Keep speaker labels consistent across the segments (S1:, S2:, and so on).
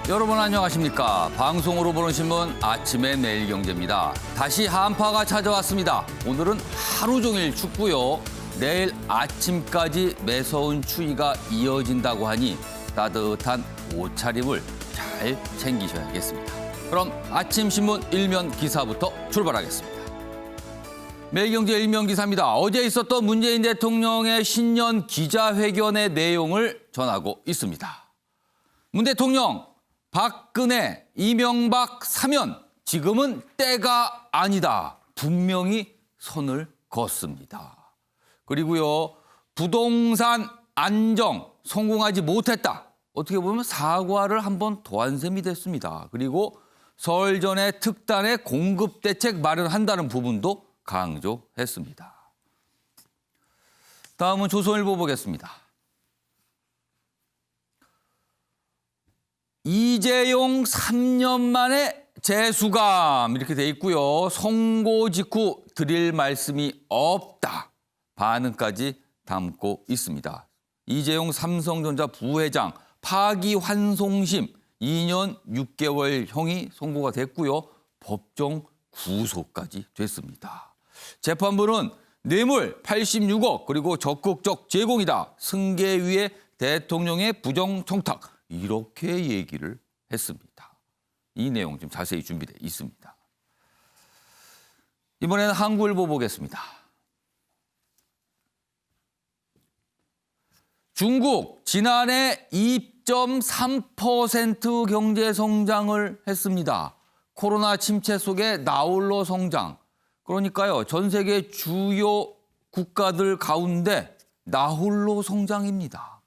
S1: 여러분 안녕하십니까. 방송으로 보는 신문 아침의 매일경제입니다. 다시 한파가 찾아왔습니다. 오늘은 하루 종일 춥고요. 내일 아침까지 매서운 추위가 이어진다고 하니 따뜻한 옷차림을 잘 챙기셔야겠습니다. 그럼 아침 신문 일면 기사부터 출발하겠습니다. 매일경제 일면 기사입니다. 어제 있었던 문재인 대통령의 신년 기자회견의 내용을 전하고 있습니다. 문 대통령, 박근혜, 이명박 사면, 지금은 때가 아니다. 분명히 선을 그었습니다. 그리고요, 부동산 안정 성공하지 못했다. 어떻게 보면 사과를 한번 더한 셈이 됐습니다. 그리고 설 전에 특단의 공급 대책 마련한다는 부분도 강조했습니다. 다음은 조선일보 보겠습니다. 이재용 3년 만에 재수감 이렇게 돼 있고요. 선고 직후 드릴 말씀이 없다. 반응까지 담고 있습니다. 이재용 삼성전자 부회장 파기환송심 2년 6개월형이 선고가 됐고요. 법정 구속까지 됐습니다. 재판부는 뇌물 86억 그리고 적극적 제공이다. 승계위의 대통령의 부정청탁. 이렇게 얘기를 했습니다. 이 내용 좀 자세히 준비되어 있습니다. 이번에는 한국일보 보겠습니다. 중국 지난해 2.3% 경제 성장을 했습니다. 코로나 침체 속에 나홀로 성장. 그러니까요, 전 세계 주요 국가들 가운데 나홀로 성장입니다.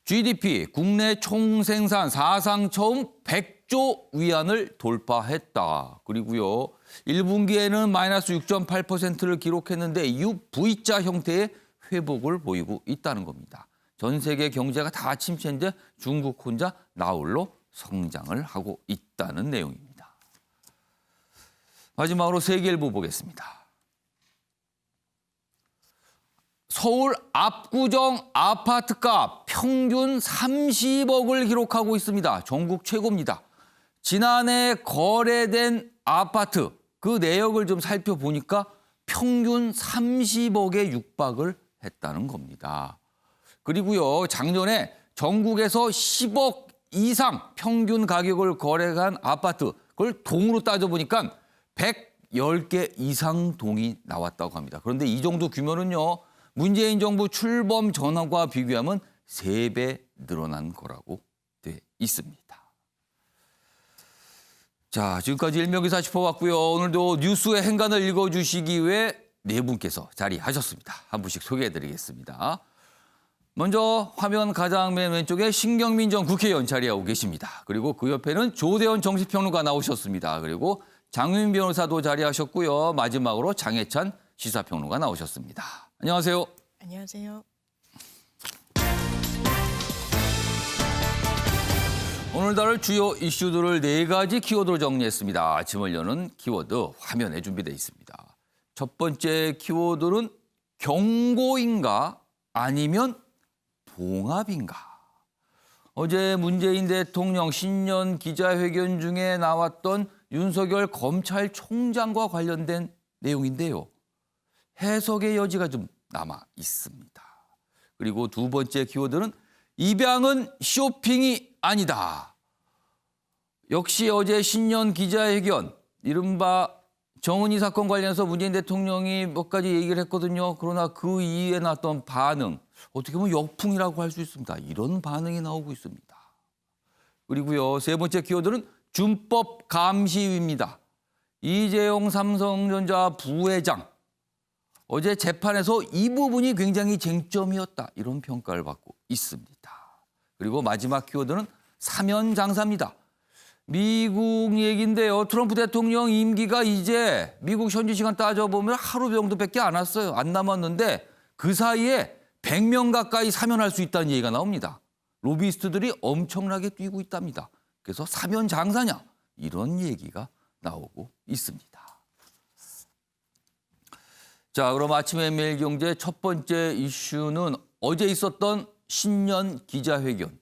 S1: GDP, 국내 총생산 사상 처음 100조 위안을 돌파했다. 그리고요, 1분기에는 마이너스 6.8%를 기록했는데 UV자 형태의 회복을 보이고 있다는 겁니다. 전 세계 경제가 다 침체인데 중국 혼자 나홀로 성장을 하고 있다는 내용입니다. 마지막으로 세계일보 보겠습니다. 서울 압구정 아파트값 평균 30억을 기록하고 있습니다. 전국 최고입니다. 지난해 거래된 아파트 그 내역을 좀 살펴보니까 평균 30억에 육박을 했다는 겁니다. 그리고요, 작년에 전국에서 10억 이상 평균 가격을 거래한 아파트 그걸 동으로 따져보니까 110개 이상 동이 나왔다고 합니다. 그런데 이 정도 규모는요, 문재인 정부 출범 전과 비교하면 3배 늘어난 거라고 돼 있습니다. 자, 지금까지 일명기사 짚어봤고요. 오늘도 뉴스의 행간을 읽어주시기 위해 네 분께서 자리하셨습니다. 한 분씩 소개해드리겠습니다. 먼저 화면 가장 맨 왼쪽에 신경민 전 국회의원 자리하고 계십니다. 그리고 그 옆에는 조대원 정치평론가 나오셨습니다. 그리고 장윤 변호사도 자리하셨고요. 마지막으로 장혜찬 시사평론가 나오셨습니다. 안녕하세요.
S2: 안녕하세요.
S1: 오늘 다룰 주요 이슈들을 4가지 키워드로 정리했습니다. 아침을 여는 키워드 화면에 준비되어 있습니다. 첫 번째 키워드는 경고인가 아니면 봉합인가. 어제 문재인 대통령 신년 기자회견 중에 나왔던 윤석열 검찰총장과 관련된 내용인데요. 해석의 여지가 좀 남아 있습니다. 그리고 두 번째 키워드는 입양은 쇼핑이 아니다. 역시 어제 신년 기자회견, 이른바 정은희 사건 관련해서 문재인 대통령이 몇 가지 얘기를 했거든요. 그러나 그 이후에 나왔던 반응, 어떻게 보면 역풍이라고 할 수 있습니다. 이런 반응이 나오고 있습니다. 그리고요, 세 번째 키워드는 준법 감시위입니다. 이재용 삼성전자 부회장, 어제 재판에서 이 부분이 굉장히 쟁점이었다. 이런 평가를 받고 있습니다. 그리고 마지막 키워드는 사면 장사입니다. 미국 얘기인데요. 트럼프 대통령 임기가 이제 미국 현지 시간 따져보면 하루 정도밖에 안 왔어요. 안 남았는데 그 사이에 100명 가까이 사면할 수 있다는 얘기가 나옵니다. 로비스트들이 엄청나게 뛰고 있답니다. 그래서 사면 장사냐? 이런 얘기가 나오고 있습니다. 자, 그럼 아침의 매일경제 첫 번째 이슈는 어제 있었던 신년 기자회견.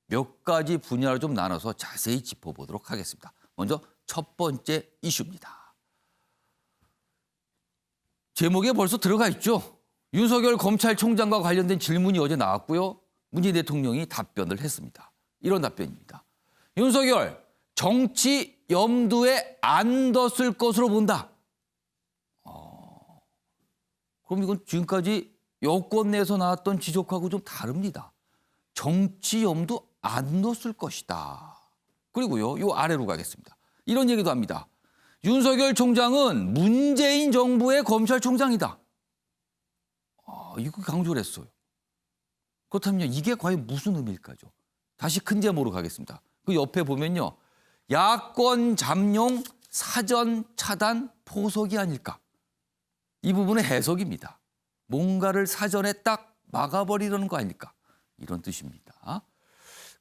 S1: 몇 가지 분야로 좀 나눠서 자세히 짚어보도록 하겠습니다. 먼저 첫 번째 이슈입니다. 제목에 벌써 들어가 있죠. 윤석열 검찰총장과 관련된 질문이 어제 나왔고요. 문재인 대통령이 답변을 했습니다. 이런 답변입니다. 윤석열, 정치 염두에 안 뒀을 것으로 본다. 그럼 이건 지금까지 여권 내에서 나왔던 지적하고 좀 다릅니다. 정치 염두 안 넣었을 것이다. 그리고요, 요 아래로 가겠습니다. 이런 얘기도 합니다. 윤석열 총장은 문재인 정부의 검찰총장이다. 이거 강조를 했어요. 그렇다면 이게 과연 무슨 의미일까죠? 다시 큰 제목으로 가겠습니다. 그 옆에 보면요. 야권 잠룡 사전 차단 포석이 아닐까. 이 부분의 해석입니다. 뭔가를 사전에 딱 막아버리려는 거 아닐까. 이런 뜻입니다.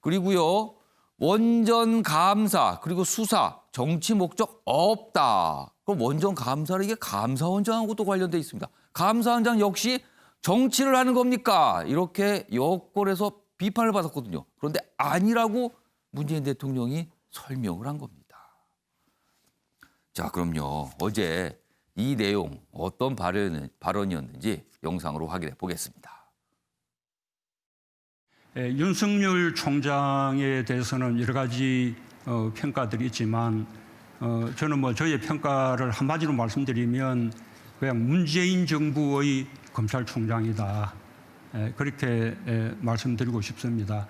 S1: 그리고요. 원전 감사 그리고 수사 정치 목적 없다. 그럼 원전 감사를 이게 감사원장하고도 관련돼 있습니다. 감사원장 역시 정치를 하는 겁니까? 이렇게 여권에서 비판을 받았거든요. 그런데 아니라고 문재인 대통령이 설명을 한 겁니다. 자, 그럼요. 어제 이 내용 어떤 발언이었는지 영상으로 확인해 보겠습니다.
S2: 윤석열 총장에 대해서는 여러 가지 평가들이 있지만 저는 저의 평가를 한마디로 말씀드리면 그냥 문재인 정부의 검찰총장이다. 그렇게 말씀드리고 싶습니다.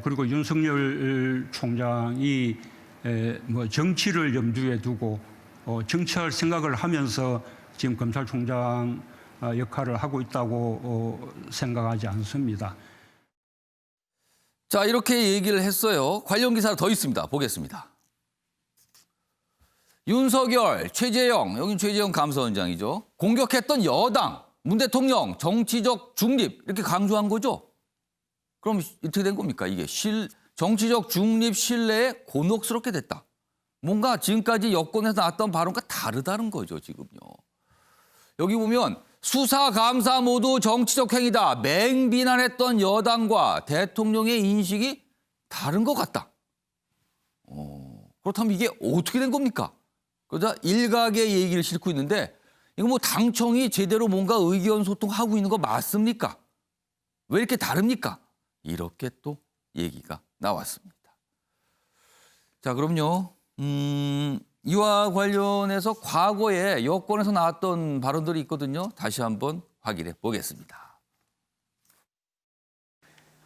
S2: 그리고 윤석열 총장이 정치를 염두에 두고 정치할 생각을 하면서 지금 검찰총장 역할을 하고 있다고 생각하지 않습니다.
S1: 자, 이렇게 얘기를 했어요. 관련 기사가 더 있습니다. 보겠습니다. 윤석열, 최재형, 여긴 최재형 감사원장이죠. 공격했던 여당, 문 대통령 정치적 중립 이렇게 강조한 거죠. 그럼 어떻게 된 겁니까? 이게 정치적 중립 신뢰에 곤혹스럽게 됐다. 뭔가 지금까지 여권에서 나왔던 발언과 다르다는 거죠, 지금요. 여기 보면 수사, 감사 모두 정치적 행위다. 맹비난했던 여당과 대통령의 인식이 다른 것 같다. 그렇다면 이게 어떻게 된 겁니까? 그러자 일각의 얘기를 싣고 있는데 이거 뭐 당청이 제대로 뭔가 의견 소통하고 있는 거 맞습니까? 왜 이렇게 다릅니까? 이렇게 또 얘기가 나왔습니다. 자, 그럼요. 이와 관련해서 과거에 여권에서 나왔던 발언들이 있거든요. 다시 한번 확인해 보겠습니다.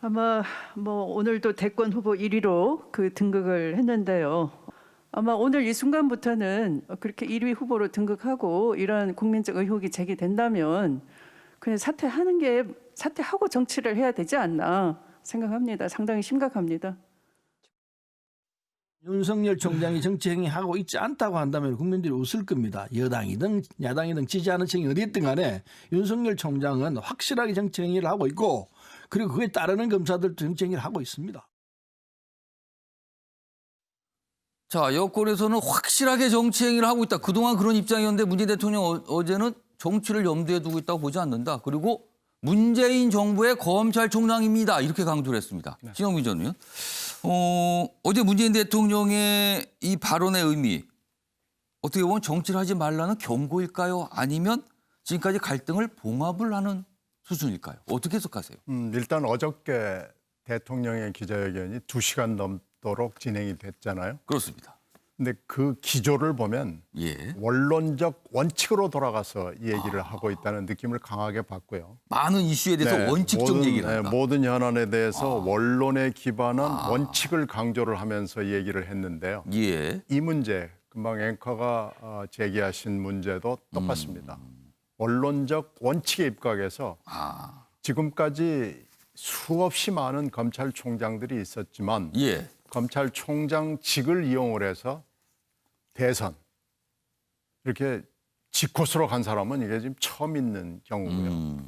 S3: 아마 오늘도 대권 후보 1위로 등극을 했는데요. 아마 오늘 이 순간부터는 그렇게 1위 후보로 등극하고 이런 국민적 의혹이 제기된다면 그냥 사퇴하고 정치를 해야 되지 않나 생각합니다. 상당히 심각합니다.
S4: 윤석열 총장이 정치 행위하고 있지 않다고 한다면 국민들이 웃을 겁니다. 여당이든 야당이든 지지하는 층이 어디 있든 간에 윤석열 총장은 확실하게 정치 행위를 하고 있고 그리고 그에 따르는 검사들도 정치 행위를 하고 있습니다.
S1: 자, 여권에서는 확실하게 정치 행위를 하고 있다. 그동안 그런 입장이었는데 문재인 대통령 어제는 정치를 염두에 두고 있다고 보지 않는다. 그리고 문재인 정부의 검찰총장입니다. 이렇게 강조를 했습니다.
S5: 네.
S1: 신영민 전은요. 어제 문재인 대통령의 이 발언의 의미 어떻게 보면 정치를 하지 말라는 경고일까요? 아니면 지금까지 갈등을 봉합을 하는 수준일까요? 어떻게 해석하세요?
S5: 일단 어저께 대통령의 기자회견이 2시간 넘도록 진행이 됐잖아요.
S1: 그렇습니다.
S5: 근데 그 기조를 보면
S1: 예.
S5: 원론적 원칙으로 돌아가서 이 얘기를 하고 있다는 느낌을 강하게 받고요.
S1: 많은 이슈에 대해서
S5: 네,
S1: 원칙적 얘기를 한다.
S5: 모든 현안에 대해서 원론에 기반한 원칙을 강조를 하면서 얘기를 했는데요.
S1: 예.
S5: 이 문제, 금방 앵커가 제기하신 문제도 똑같습니다. 원론적 원칙에 입각해서 지금까지 수없이 많은 검찰총장들이 있었지만
S1: 예.
S5: 검찰총장직을 이용을 해서 대선 이렇게 직코스로 간 사람은 이게 지금 처음 있는 경우고요.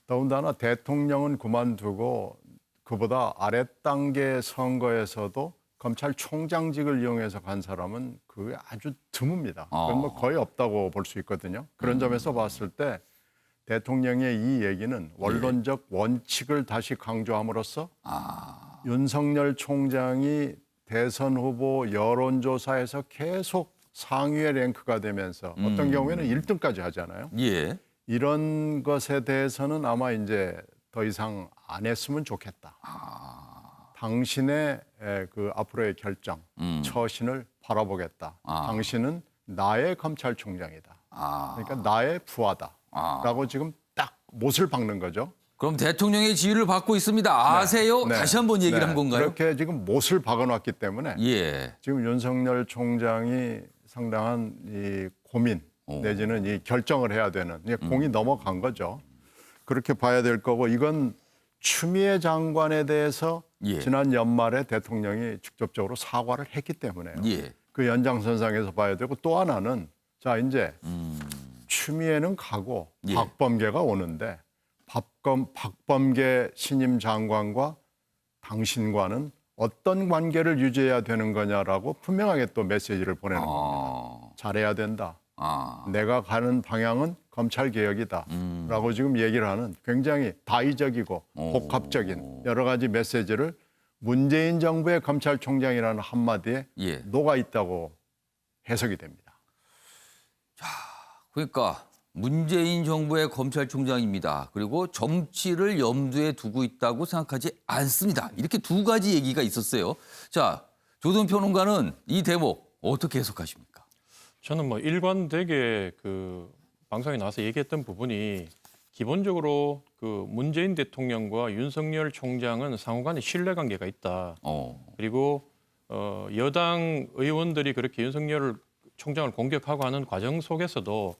S5: 더군다나 대통령은 그만두고 그보다 아랫단계 선거에서도 검찰총장직을 이용해서 간 사람은 그게 아주 드뭅니다. 그건 뭐 거의 없다고 볼 수 있거든요. 그런 점에서 봤을 때 대통령의 이 얘기는 원론적 원칙을 다시 강조함으로써 윤석열 총장이 대선 후보 여론조사에서 계속 상위의 랭크가 되면서 어떤 경우에는 1등까지 하잖아요.
S1: 예.
S5: 이런 것에 대해서는 아마 이제 더 이상 안 했으면 좋겠다. 당신의 그 앞으로의 결정, 처신을 바라보겠다. 당신은 나의 검찰총장이다. 그러니까 나의 부하다라고 지금 딱 못을 박는 거죠.
S1: 그럼 대통령의 지휘를 받고 있습니다. 아세요?
S5: 네.
S1: 다시 한번 얘기를
S5: 네.
S1: 한 건가요?
S5: 그렇게 지금 못을 박아놨기 때문에
S1: 예.
S5: 지금 윤석열 총장이 상당한 이 고민 내지는 이 결정을 해야 되는 이게 공이 넘어간 거죠. 그렇게 봐야 될 거고 이건 추미애 장관에 대해서
S1: 예.
S5: 지난 연말에 대통령이 직접적으로 사과를 했기 때문에요.
S1: 예.
S5: 그 연장선상에서 봐야 되고 또 하나는 자 이제 추미애는 가고
S1: 예.
S5: 박범계가 오는데 박범계 신임 장관과 당신과는 어떤 관계를 유지해야 되는 거냐라고 분명하게 또 메시지를 보내는 겁니다. 잘해야 된다. 내가 가는 방향은 검찰 개혁이다라고 지금 얘기를 하는 굉장히 다의적이고 복합적인 여러 가지 메시지를 문재인 정부의 검찰총장이라는 한마디에
S1: 예.
S5: 녹아 있다고 해석이 됩니다.
S1: 그러니까 문재인 정부의 검찰총장입니다. 그리고 정치를 염두에 두고 있다고 생각하지 않습니다. 이렇게 두 가지 얘기가 있었어요. 자, 조동 평론가는 이 대목 어떻게 해석하십니까?
S6: 저는 뭐 일관되게 그 방송에 나와서 얘기했던 부분이 기본적으로 그 문재인 대통령과 윤석열 총장은 상호간에 신뢰관계가 있다. 그리고 여당 의원들이 그렇게 윤석열 총장을 공격하고 하는 과정 속에서도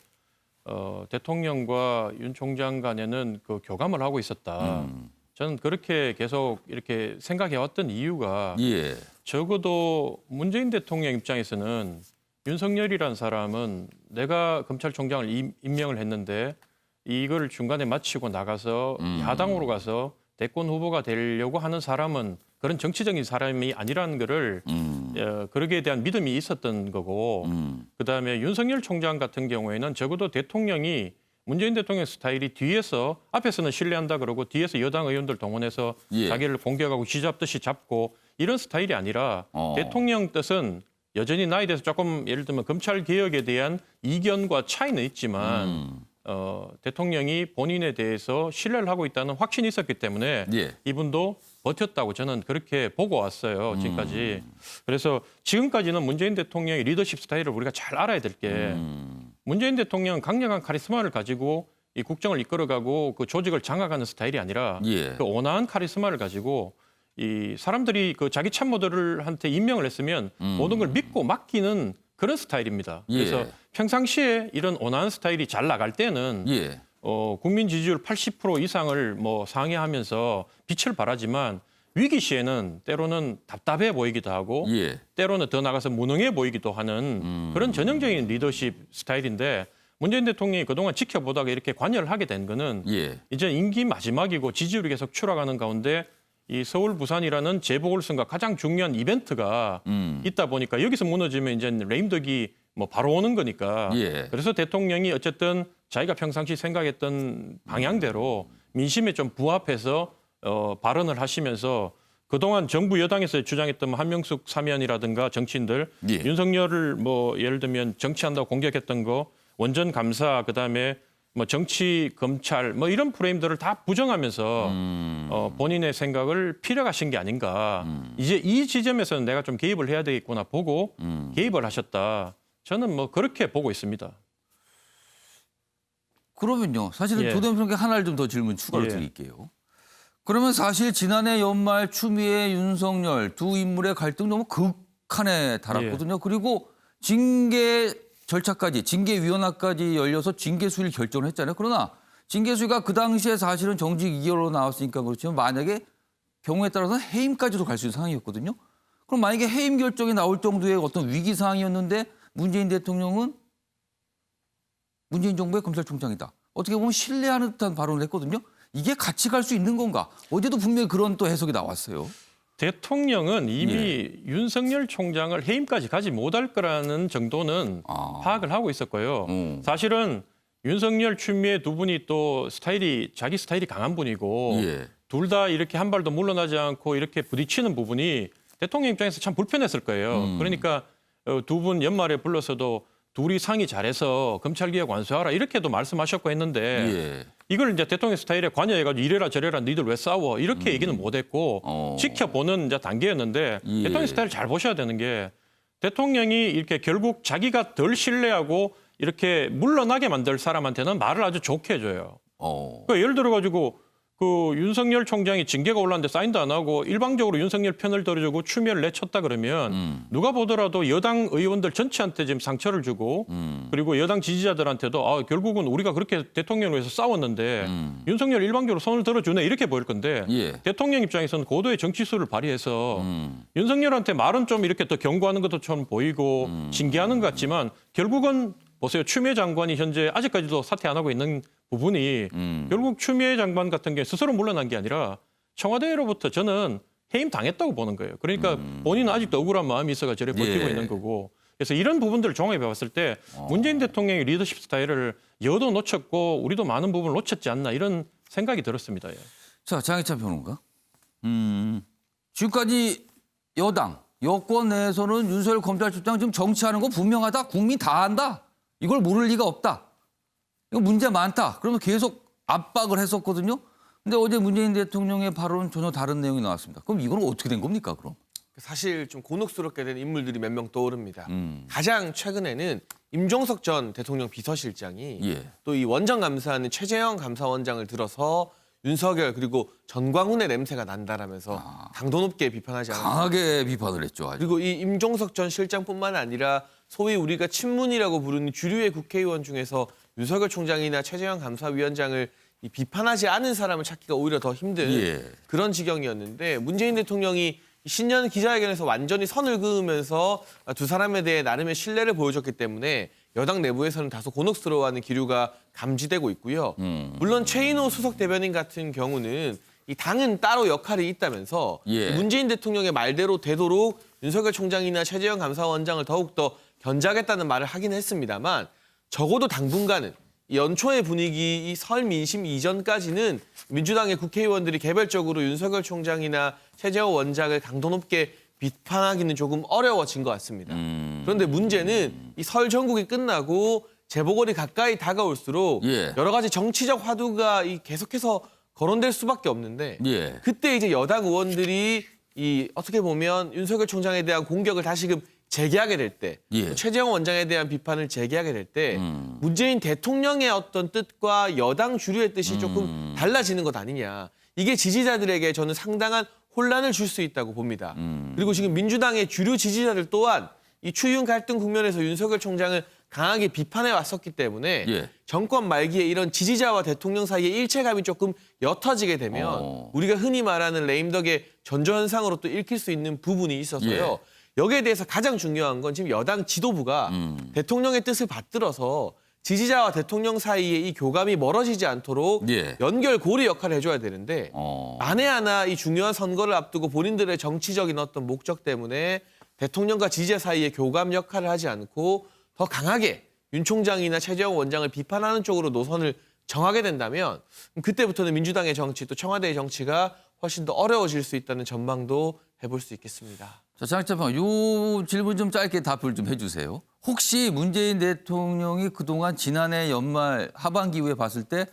S6: 대통령과 윤 총장 간에는 그 교감을 하고 있었다. 저는 그렇게 계속 이렇게 생각해왔던 이유가
S1: 예.
S6: 적어도 문재인 대통령 입장에서는 윤석열이라는 사람은 내가 검찰총장을 임명을 했는데 이걸 중간에 마치고 나가서 야당으로 가서 대권 후보가 되려고 하는 사람은 그런 정치적인 사람이 아니라는 거를 그러기에 대한 믿음이 있었던 거고 그다음에 윤석열 총장 같은 경우에는 적어도 대통령이 문재인 대통령 스타일이 뒤에서 앞에서는 신뢰한다 그러고 뒤에서 여당 의원들 동원해서
S1: 예.
S6: 자기를 공격하고 쥐잡듯이 잡고 이런 스타일이 아니라 대통령 뜻은 여전히 나에 대해서 조금 예를 들면 검찰 개혁에 대한 이견과 차이는 있지만 대통령이 본인에 대해서 신뢰를 하고 있다는 확신이 있었기 때문에
S1: 예.
S6: 이분도 버텼다고 저는 그렇게 보고 왔어요. 지금까지. 그래서 지금까지는 문재인 대통령의 리더십 스타일을 우리가 잘 알아야 될 게 문재인 대통령은 강력한 카리스마를 가지고 이 국정을 이끌어가고 그 조직을 장악하는 스타일이 아니라
S1: 예.
S6: 그 온화한 카리스마를 가지고 이 사람들이 그 자기 참모들한테 임명을 했으면 모든 걸 믿고 맡기는 그런 스타일입니다.
S1: 예.
S6: 그래서 평상시에 이런 온화한 스타일이 잘 나갈 때는
S1: 예.
S6: 국민 지지율 80% 이상을 뭐 상회하면서 빛을 발하지만 위기 시에는 때로는 답답해 보이기도 하고
S1: 예.
S6: 때로는 더 나가서 무능해 보이기도 하는 그런 전형적인 리더십 스타일인데 문재인 대통령이 그동안 지켜보다가 이렇게 관여를 하게 된 거는
S1: 예.
S6: 이제 임기 마지막이고 지지율이 계속 추락하는 가운데 이 서울 부산이라는 재보궐선거 가장 중요한 이벤트가 있다 보니까 여기서 무너지면 이제 레임덕이 뭐 바로 오는 거니까
S1: 예.
S6: 그래서 대통령이 어쨌든 자기가 평상시 생각했던 방향대로 민심에 좀 부합해서 발언을 하시면서 그동안 정부 여당에서 주장했던 한명숙 사면이라든가 정치인들
S1: 예.
S6: 윤석열을 뭐 예를 들면 정치한다고 공격했던 거 원전 감사 그다음에 뭐 정치 검찰 뭐 이런 프레임들을 다 부정하면서 본인의 생각을 피력하신 게 아닌가. 이제 이 지점에서는 내가 좀 개입을 해야 되겠구나 보고 개입을 하셨다. 저는 뭐 그렇게 보고 있습니다.
S1: 그러면요. 사실은
S6: 예.
S1: 조동 평론가 하나를 좀 더 질문 추가로
S6: 예.
S1: 드릴게요. 그러면 사실 지난해 연말 추미애, 윤석열 두 인물의 갈등 너무 극한에 달았거든요. 그리고 징계 절차까지 징계위원회까지 열려서 징계 수위를 결정을 했잖아요. 그러나 징계 수위가 그 당시에 사실은 정직 2개월로 나왔으니까 그렇지만 만약에 경우에 따라서는 해임까지도 갈 수 있는 상황이었거든요. 그럼 만약에 해임 결정이 나올 정도의 어떤 위기 상황이었는데 문재인 대통령은 문재인 정부의 검찰총장이다. 어떻게 보면 신뢰하는 듯한 발언을 했거든요. 이게 같이 갈 수 있는 건가? 어제도 분명히 그런 또 해석이 나왔어요.
S6: 대통령은 이미 윤석열 총장을 해임까지 가지 못할 거라는 정도는 파악을 하고 있었고요. 사실은 윤석열, 추미애 두 분이 또 자기 스타일이 강한 분이고
S1: 예.
S6: 둘 다 이렇게 한 발도 물러나지 않고 이렇게 부딪히는 부분이 대통령 입장에서 참 불편했을 거예요. 그러니까 두 분 연말에 불러서도 둘이 상의 잘해서 검찰개혁 완수하라 이렇게도 말씀하셨고 했는데
S1: 예.
S6: 이걸 이제 대통령 스타일에 관여해가지고 이래라 저래라 너희들 왜 싸워 이렇게 얘기는 못했고 지켜보는 이제 단계였는데
S1: 예.
S6: 대통령 스타일을 잘 보셔야 되는 게 대통령이 이렇게 결국 자기가 덜 신뢰하고 이렇게 물러나게 만들 사람한테는 말을 아주 좋게 해줘요. 그러니까 예를 들어가지고 그 윤석열 총장이 징계가 올랐는데 사인도 안 하고 일방적으로 윤석열 편을 들어주고 추미애를 내쳤다 그러면 누가 보더라도 여당 의원들 전체한테 지금 상처를 주고 그리고 여당 지지자들한테도 결국은 우리가 그렇게 대통령을 위해서 싸웠는데 윤석열 일방적으로 손을 들어주네 이렇게 보일 건데
S1: 예.
S6: 대통령 입장에서는 고도의 정치수를 발휘해서 윤석열한테 말은 좀 이렇게 더 경고하는 것도 좀 보이고 징계하는 것 같지만 결국은 보세요. 추미애 장관이 현재 아직까지도 사퇴 안 하고 있는 부분이 결국 추미애 장관 같은 게 스스로 물러난 게 아니라 청와대로부터 저는 해임 당했다고 보는 거예요. 그러니까 본인은 아직도 억울한 마음이 있어가 저래 버티고
S1: 예.
S6: 있는 거고. 그래서 이런 부분들을 종합해 봤을 때 문재인 대통령의 리더십 스타일을 여도 놓쳤고 우리도 많은 부분을 놓쳤지 않나 이런 생각이 들었습니다. 예.
S1: 자, 장희찬 평론가. 지금까지 여당, 여권 내에서는 윤석열 검찰총장 지금 정치하는 거 분명하다. 국민 다 안다. 이걸 모를 리가 없다. 이거 문제 많다. 그러면 계속 압박을 했었거든요. 근데 어제 문재인 대통령의 발언은 전혀 다른 내용이 나왔습니다. 그럼 이건 어떻게 된 겁니까, 그럼?
S7: 사실 좀 곤혹스럽게 된 인물들이 몇 명 떠오릅니다. 가장 최근에는 임종석 전 대통령 비서실장이
S1: 예.
S7: 또 이 원장 감사하는 최재형 감사원장을 들어서 윤석열 그리고 전광훈의 냄새가 난다라면서 강도 높게 비판하지 않았습니까?
S1: 강하게 비판을 했죠. 아주.
S7: 그리고 이 임종석 전 실장뿐만 아니라 소위 우리가 친문이라고 부르는 주류의 국회의원 중에서 윤석열 총장이나 최재형 감사위원장을 이 비판하지 않은 사람을 찾기가 오히려 더 힘든
S1: 예.
S7: 그런 지경이었는데 문재인 대통령이 신년 기자회견에서 완전히 선을 그으면서 두 사람에 대해 나름의 신뢰를 보여줬기 때문에 여당 내부에서는 다소 곤혹스러워하는 기류가 감지되고 있고요. 물론 최인호 수석 대변인 같은 경우는 이 당은 따로 역할이 있다면서
S1: 예.
S7: 문재인 대통령의 말대로 되도록 윤석열 총장이나 최재형 감사원장을 더욱더 견제하겠다는 말을 하긴 했습니다만 적어도 당분간은 연초의 분위기, 이 설 민심 이전까지는 민주당의 국회의원들이 개별적으로 윤석열 총장이나 최재형 원장을 강도 높게 비판하기는 조금 어려워진 것 같습니다. 그런데 문제는 이 설 전국이 끝나고 재보궐이 가까이 다가올수록
S1: 예.
S7: 여러 가지 정치적 화두가 계속해서 거론될 수밖에 없는데
S1: 예.
S7: 그때 이제 여당 의원들이 이 어떻게 보면 윤석열 총장에 대한 공격을 다시금 재개하게 될 때,
S1: 예.
S7: 최재형 원장에 대한 비판을 재개하게 될 때 문재인 대통령의 어떤 뜻과 여당 주류의 뜻이 조금 달라지는 것 아니냐. 이게 지지자들에게 저는 상당한 혼란을 줄 수 있다고 봅니다. 그리고 지금 민주당의 주류 지지자들 또한 이 추윤 갈등 국면에서 윤석열 총장을 강하게 비판해 왔었기 때문에
S1: 예.
S7: 정권 말기에 이런 지지자와 대통령 사이의 일체감이 조금 옅어지게 되면 우리가 흔히 말하는 레임덕의 전조현상으로 또 읽힐 수 있는 부분이 있어서요. 여기에 대해서 가장 중요한 건 지금 여당 지도부가 대통령의 뜻을 받들어서 지지자와 대통령 사이에 이 교감이 멀어지지 않도록
S1: 예.
S7: 연결 고리 역할을 해줘야 되는데 만에 하나 이 중요한 선거를 앞두고 본인들의 정치적인 어떤 목적 때문에 대통령과 지지자 사이에 교감 역할을 하지 않고 더 강하게 윤 총장이나 최재형 원장을 비판하는 쪽으로 노선을 정하게 된다면 그때부터는 민주당의 정치 또 청와대의 정치가 훨씬 더 어려워질 수 있다는 전망도 해볼 수 있겠습니다.
S1: 자, 장희찬 평론가, 요 질문 좀 짧게 답을 좀 해주세요. 혹시 문재인 대통령이 그동안 지난해 연말 하반기 이후에 봤을 때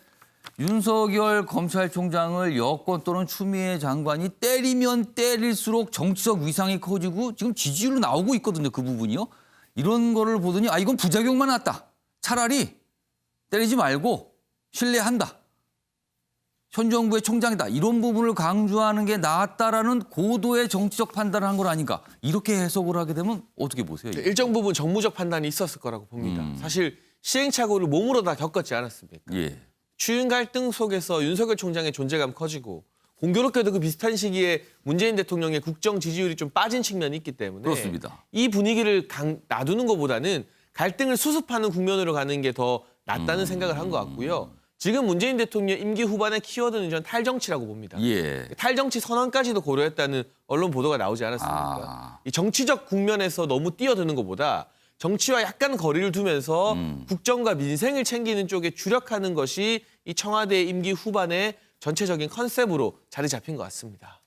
S1: 윤석열 검찰총장을 여권 또는 추미애 장관이 때리면 때릴수록 정치적 위상이 커지고 지금 지지율로 나오고 있거든요. 그 부분이요. 이런 거를 보더니 이건 부작용만 났다. 차라리 때리지 말고 신뢰한다. 현 정부의 총장이다. 이런 부분을 강조하는 게 낫다라는 고도의 정치적 판단을 한 건 아닌가. 이렇게 해석을 하게 되면 어떻게 보세요? 이거?
S7: 일정 부분 정무적 판단이 있었을 거라고 봅니다. 사실 시행착오를 몸으로 다 겪었지 않았습니까?
S1: 예.
S7: 추윤 갈등 속에서 윤석열 총장의 존재감 커지고 공교롭게도 그 비슷한 시기에 문재인 대통령의 국정 지지율이 좀 빠진 측면이 있기 때문에
S1: 그렇습니다.
S7: 이 분위기를 놔두는 것보다는 갈등을 수습하는 국면으로 가는 게 더 낫다는 생각을 한 것 같고요. 지금 문재인 대통령 임기 후반의 키워드는 전 탈정치라고 봅니다.
S1: 예.
S7: 탈정치 선언까지도 고려했다는 언론 보도가 나오지 않았습니까? 이 정치적 국면에서 너무 뛰어드는 것보다 정치와 약간 거리를 두면서 국정과 민생을 챙기는 쪽에 주력하는 것이 이 청와대 임기 후반에 전체적인 컨셉으로 자리 잡힌 것 같습니다.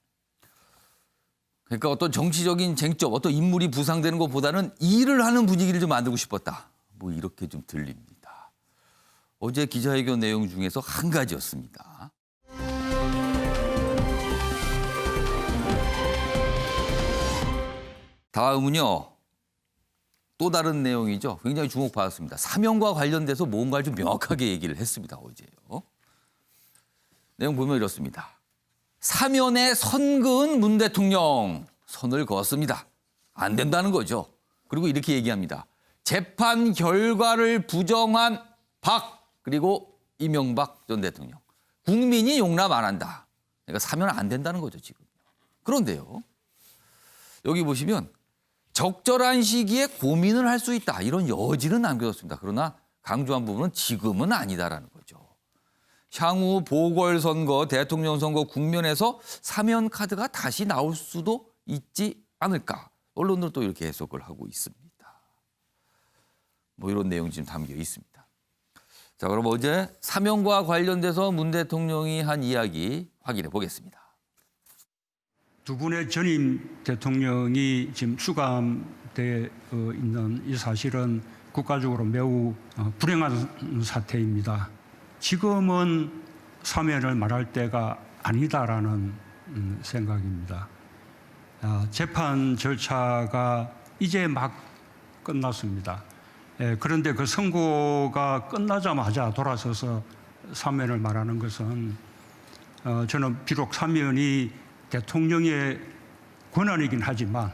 S1: 그러니까 어떤 정치적인 쟁점, 어떤 인물이 부상되는 것보다는 일을 하는 분위기를 좀 만들고 싶었다. 뭐 이렇게 좀 들립니다. 어제 기자회견 내용 중에서 한 가지였습니다. 다음은요. 또 다른 내용이죠. 굉장히 주목받았습니다. 사면과 관련돼서 뭔가를 좀 명확하게 얘기를 했습니다. 어제요. 내용 보면 이렇습니다. 사면에 선그은 문 대통령 선을 그었습니다. 안 된다는 거죠. 그리고 이렇게 얘기합니다. 재판 결과를 부정한 박 그리고 이명박 전 대통령. 국민이 용납 안 한다. 그러니까 사면 안 된다는 거죠 지금. 그런데요. 여기 보시면 적절한 시기에 고민을 할 수 있다. 이런 여지는 남겨뒀습니다. 그러나 강조한 부분은 지금은 아니다라는 거죠. 향후 보궐선거, 대통령 선거 국면에서 사면 카드가 다시 나올 수도 있지 않을까. 언론들은 또 이렇게 해석을 하고 있습니다. 뭐 이런 내용이 지금 담겨 있습니다. 자, 그럼 어제 사면과 관련돼서 문 대통령이 한 이야기 확인해 보겠습니다.
S2: 두 분의 전임 대통령이 지금 수감되어 있는 이 사실은 국가적으로 매우 불행한 사태입니다. 지금은 사면을 말할 때가 아니다라는 생각입니다. 재판 절차가 이제 막 끝났습니다. 그런데 그 선고가 끝나자마자 돌아서서 사면을 말하는 것은 저는 비록 사면이 대통령의 권한이긴 하지만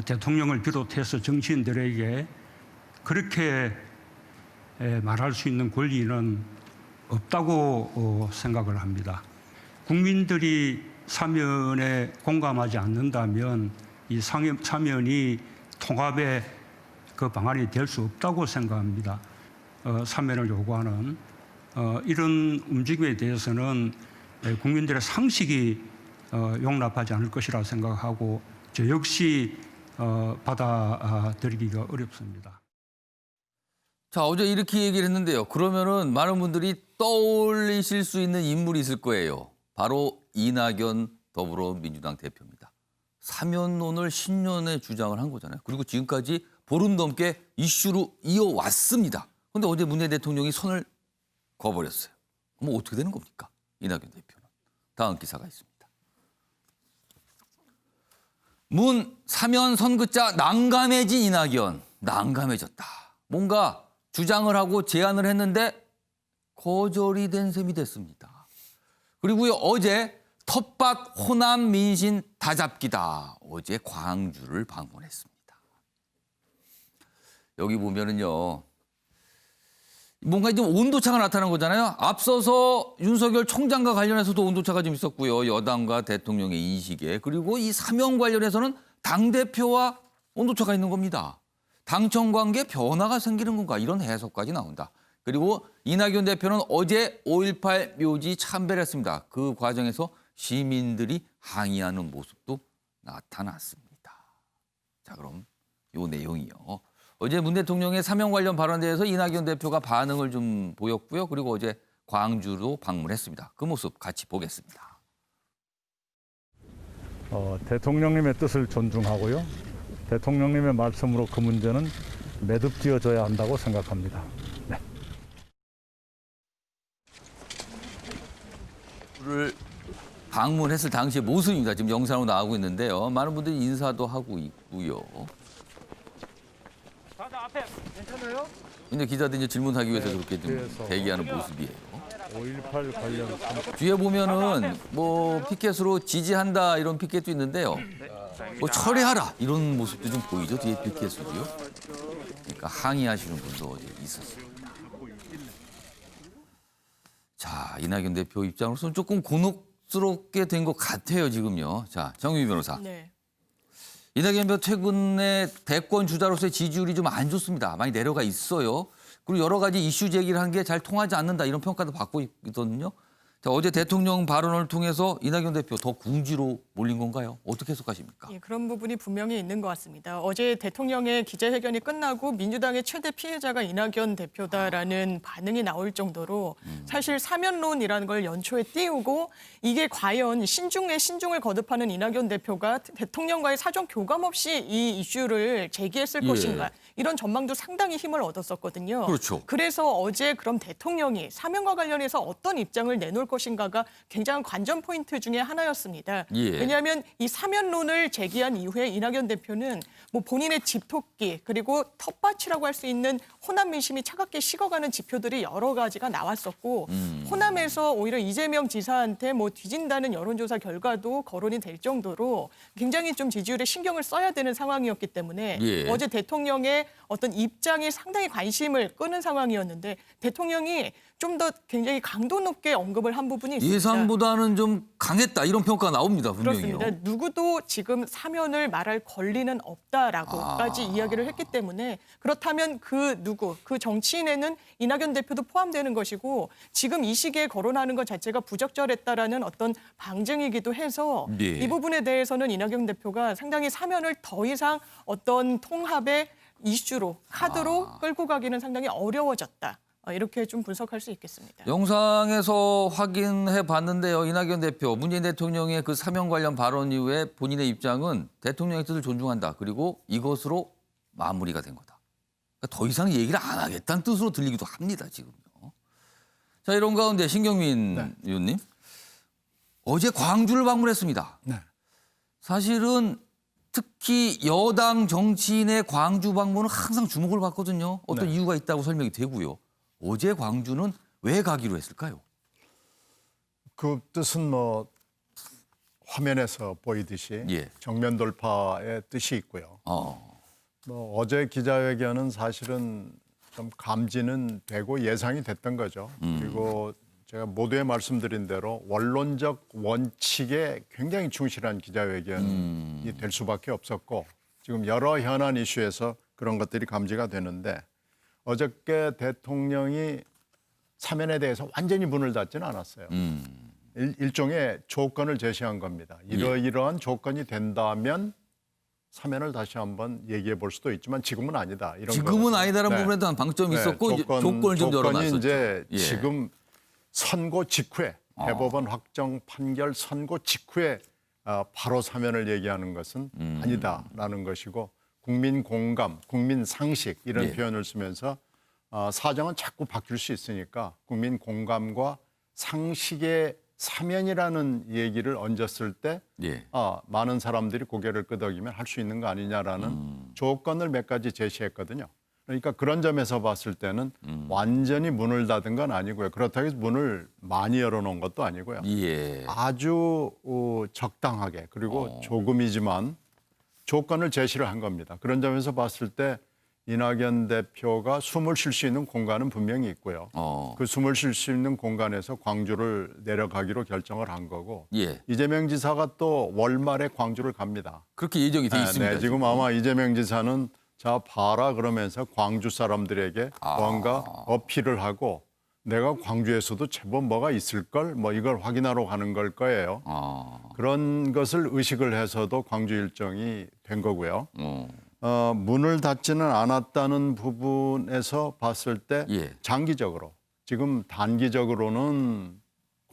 S2: 대통령을 비롯해서 정치인들에게 그렇게 말할 수 있는 권리는 없다고 생각을 합니다. 국민들이 사면에 공감하지 않는다면 이 사면이 통합의 그 방안이 될 수 없다고 생각합니다. 사면을 요구하는 이런 움직임에 대해서는 국민들의 상식이 용납하지 않을 것이라 생각하고 저 역시 받아들이기가 어렵습니다.
S1: 자, 어제 이렇게 얘기를 했는데요. 그러면은 많은 분들이 떠올리실 수 있는 인물이 있을 거예요. 바로 이낙연 더불어민주당 대표입니다. 사면론을 10년에 주장을 한 거잖아요. 그리고 지금까지 보름 넘게 이슈로 이어왔습니다. 그런데 어제 문 대통령이 선을 그어버렸어요. 그럼 어떻게 되는 겁니까? 이낙연 대표는. 다음 기사가 있습니다. 문 사면 선긋자 난감해진 이낙연. 난감해졌다. 뭔가 주장을 하고 제안을 했는데 거절이 된 셈이 됐습니다. 그리고요 어제 텃밭 호남 민심 다잡기다. 어제 광주를 방문했습니다. 여기 보면은요. 뭔가 좀 온도차가 나타난 거잖아요. 앞서서 윤석열 총장과 관련해서도 온도차가 좀 있었고요. 여당과 대통령의 인식에. 그리고 이 사면 관련해서는 당대표와 온도차가 있는 겁니다. 당청 관계 변화가 생기는 건가 이런 해석까지 나온다. 그리고 이낙연 대표는 어제 5.18 묘지 참배를 했습니다. 그 과정에서 시민들이 항의하는 모습도 나타났습니다. 자, 그럼 요 내용이요. 어제 문 대통령의 사면 관련 발언에 대해서 이낙연 대표가 반응을 좀 보였고요. 그리고 어제 광주로 방문했습니다. 그 모습 같이 보겠습니다.
S8: 대통령님의 뜻을 존중하고요. 대통령님의 말씀으로 그 문제는 매듭지어져야 한다고 생각합니다. 네.
S1: 를 방문했을 당시의 모습입니다. 지금 영상으로 나오고 있는데요. 많은 분들이 인사도 하고 있고요.
S8: 앞에 괜찮아요?
S1: 근데 기자들이 질문하기 위해서 그렇게 좀 대기하는 모습이에요.
S8: 5.18 관련
S1: 뒤에 보면은 뭐 피켓으로 지지한다 이런 피켓도 있는데요. 뭐 철회하라 이런 모습도 좀 보이죠. 뒤에 피켓으로요. 그러니까 항의하시는 분도 어디 있었습니다. 자, 이낙연 대표 입장으로서는 조금 곤혹스럽게 된 것 같아요, 지금요. 자, 정유미 변호사.
S9: 네.
S1: 이낙연 대표 최근에 대권 주자로서의 지지율이 좀 안 좋습니다. 많이 내려가 있어요. 그리고 여러 가지 이슈 제기를 한 게 잘 통하지 않는다 이런 평가도 받고 있거든요. 자, 어제 대통령 발언을 통해서 이낙연 대표 더 궁지로 몰린 건가요? 어떻게 해석하십니까?
S9: 예, 그런 부분이 분명히 있는 것 같습니다. 어제 대통령의 기자회견이 끝나고 민주당의 최대 피해자가 이낙연 대표다라는 반응이 나올 정도로 사실 사면론이라는 걸 연초에 띄우고 이게 과연 신중에 신중을 거듭하는 이낙연 대표가 대통령과의 사전 교감 없이 이 이슈를 제기했을
S1: 예.
S9: 것인가 이런 전망도 상당히 힘을 얻었었거든요.
S1: 그렇죠.
S9: 그래서 어제 그럼 대통령이 사면과 관련해서 어떤 입장을 내놓을 것인가가 굉장히 관전 포인트 중에 하나였습니다.
S1: 예.
S9: 왜냐하면 이 사면론을 제기한 이후에 이낙연 대표는 뭐 본인의 집토끼 그리고 텃밭이라고 할 수 있는 호남 민심이 차갑게 식어가는 지표들이 여러 가지가 나왔었고 호남에서 오히려 이재명 지사한테 뭐 뒤진다는 여론조사 결과도 거론이 될 정도로 굉장히 좀 지지율에 신경을 써야 되는 상황이었기 때문에
S1: 예.
S9: 어제 대통령의 어떤 입장이 상당히 관심을 끄는 상황이었는데 대통령이 좀 더 굉장히 강도 높게 언급을 한 부분이 있습니다.
S1: 예상보다는 좀 강했다 이런 평가가 나옵니다. 분명히요.
S9: 그렇습니다. 누구도 지금 사면을 말할 권리는 없다라고까지 이야기를 했기 때문에 그렇다면 그 누구, 그 정치인에는 이낙연 대표도 포함되는 것이고 지금 이 시기에 거론하는 것 자체가 부적절했다라는 어떤 방증이기도 해서
S1: 네.
S9: 이 부분에 대해서는 이낙연 대표가 상당히 사면을 더 이상 어떤 통합의 이슈로, 카드로 끌고 가기는 상당히 어려워졌다. 이렇게 좀 분석할 수 있겠습니다.
S1: 영상에서 확인해 봤는데요. 이낙연 대표, 문재인 대통령의 그 사면 관련 발언 이후에 본인의 입장은 대통령의 뜻을 존중한다. 그리고 이것으로 마무리가 된 거다. 그러니까 더 이상 얘기를 안 하겠다는 뜻으로 들리기도 합니다. 지금요. 자, 이런 가운데 신경민 의원님. 어제 광주를 방문했습니다.
S5: 네.
S1: 사실은 특히 여당 정치인의 광주 방문은 항상 주목을 받거든요. 어떤
S5: 네.
S1: 이유가 있다고 설명이 되고요. 어제 광주는 왜 가기로 했을까요?
S5: 그 뜻은 뭐 화면에서 보이듯이
S1: 예.
S5: 정면 돌파의 뜻이 있고요. 뭐 어제 기자회견은 사실은 좀 감지는 되고 예상이 됐던 거죠. 그리고 제가 모두에 말씀드린 대로 원론적 원칙에 굉장히 충실한 기자회견이 될 수밖에 없었고 지금 여러 현안 이슈에서 그런 것들이 감지가 되는데 어저께 대통령이 사면에 대해서 완전히 문을 닫지는 않았어요. 일종의 조건을 제시한 겁니다. 이러이러한 조건이 된다면 사면을 다시 한번 얘기해 볼 수도 있지만 지금은 아니다. 이런
S1: 지금은
S5: 거거든요.
S1: 아니다라는
S5: 네.
S1: 부분에 대한 방점이
S5: 네,
S1: 있었고 이제 조건을 좀
S5: 조건이
S1: 열어놨었죠.
S5: 이제
S1: 예.
S5: 지금 선고 직후에 대법원 확정 판결 선고 직후에 바로 사면을 얘기하는 것은 아니다라는 것이고 국민 공감, 국민 상식 이런
S1: 예.
S5: 표현을 쓰면서 사정은 자꾸 바뀔 수 있으니까 국민 공감과 상식의 사면이라는 얘기를 얹었을 때
S1: 예.
S5: 많은 사람들이 고개를 끄덕이면 할 수 있는 거 아니냐라는 조건을 몇 가지 제시했거든요. 그러니까 그런 점에서 봤을 때는 완전히 문을 닫은 건 아니고요. 그렇다고 해서 문을 많이 열어놓은 것도 아니고요.
S1: 예.
S5: 아주 적당하게 그리고 조금이지만 조건을 제시를 한 겁니다. 그런 점에서 봤을 때 이낙연 대표가 숨을 쉴 수 있는 공간은 분명히 있고요. 그 숨을 쉴 수 있는 공간에서 광주를 내려가기로 결정을 한 거고
S1: 예.
S5: 이재명 지사가 또 월말에 광주를 갑니다.
S1: 그렇게 예정이 돼 있습니다.
S5: 네, 지금 아마 이재명 지사는 자 봐라 그러면서 광주 사람들에게 뭔가 어필을 하고 내가 광주에서도 제법 뭐가 있을 걸 뭐 이걸 확인하러 가는 걸 거예요. 그런 것을 의식을 해서도 광주 일정이 된 거고요. 문을 닫지는 않았다는 부분에서 봤을 때
S1: 예.
S5: 장기적으로 지금 단기적으로는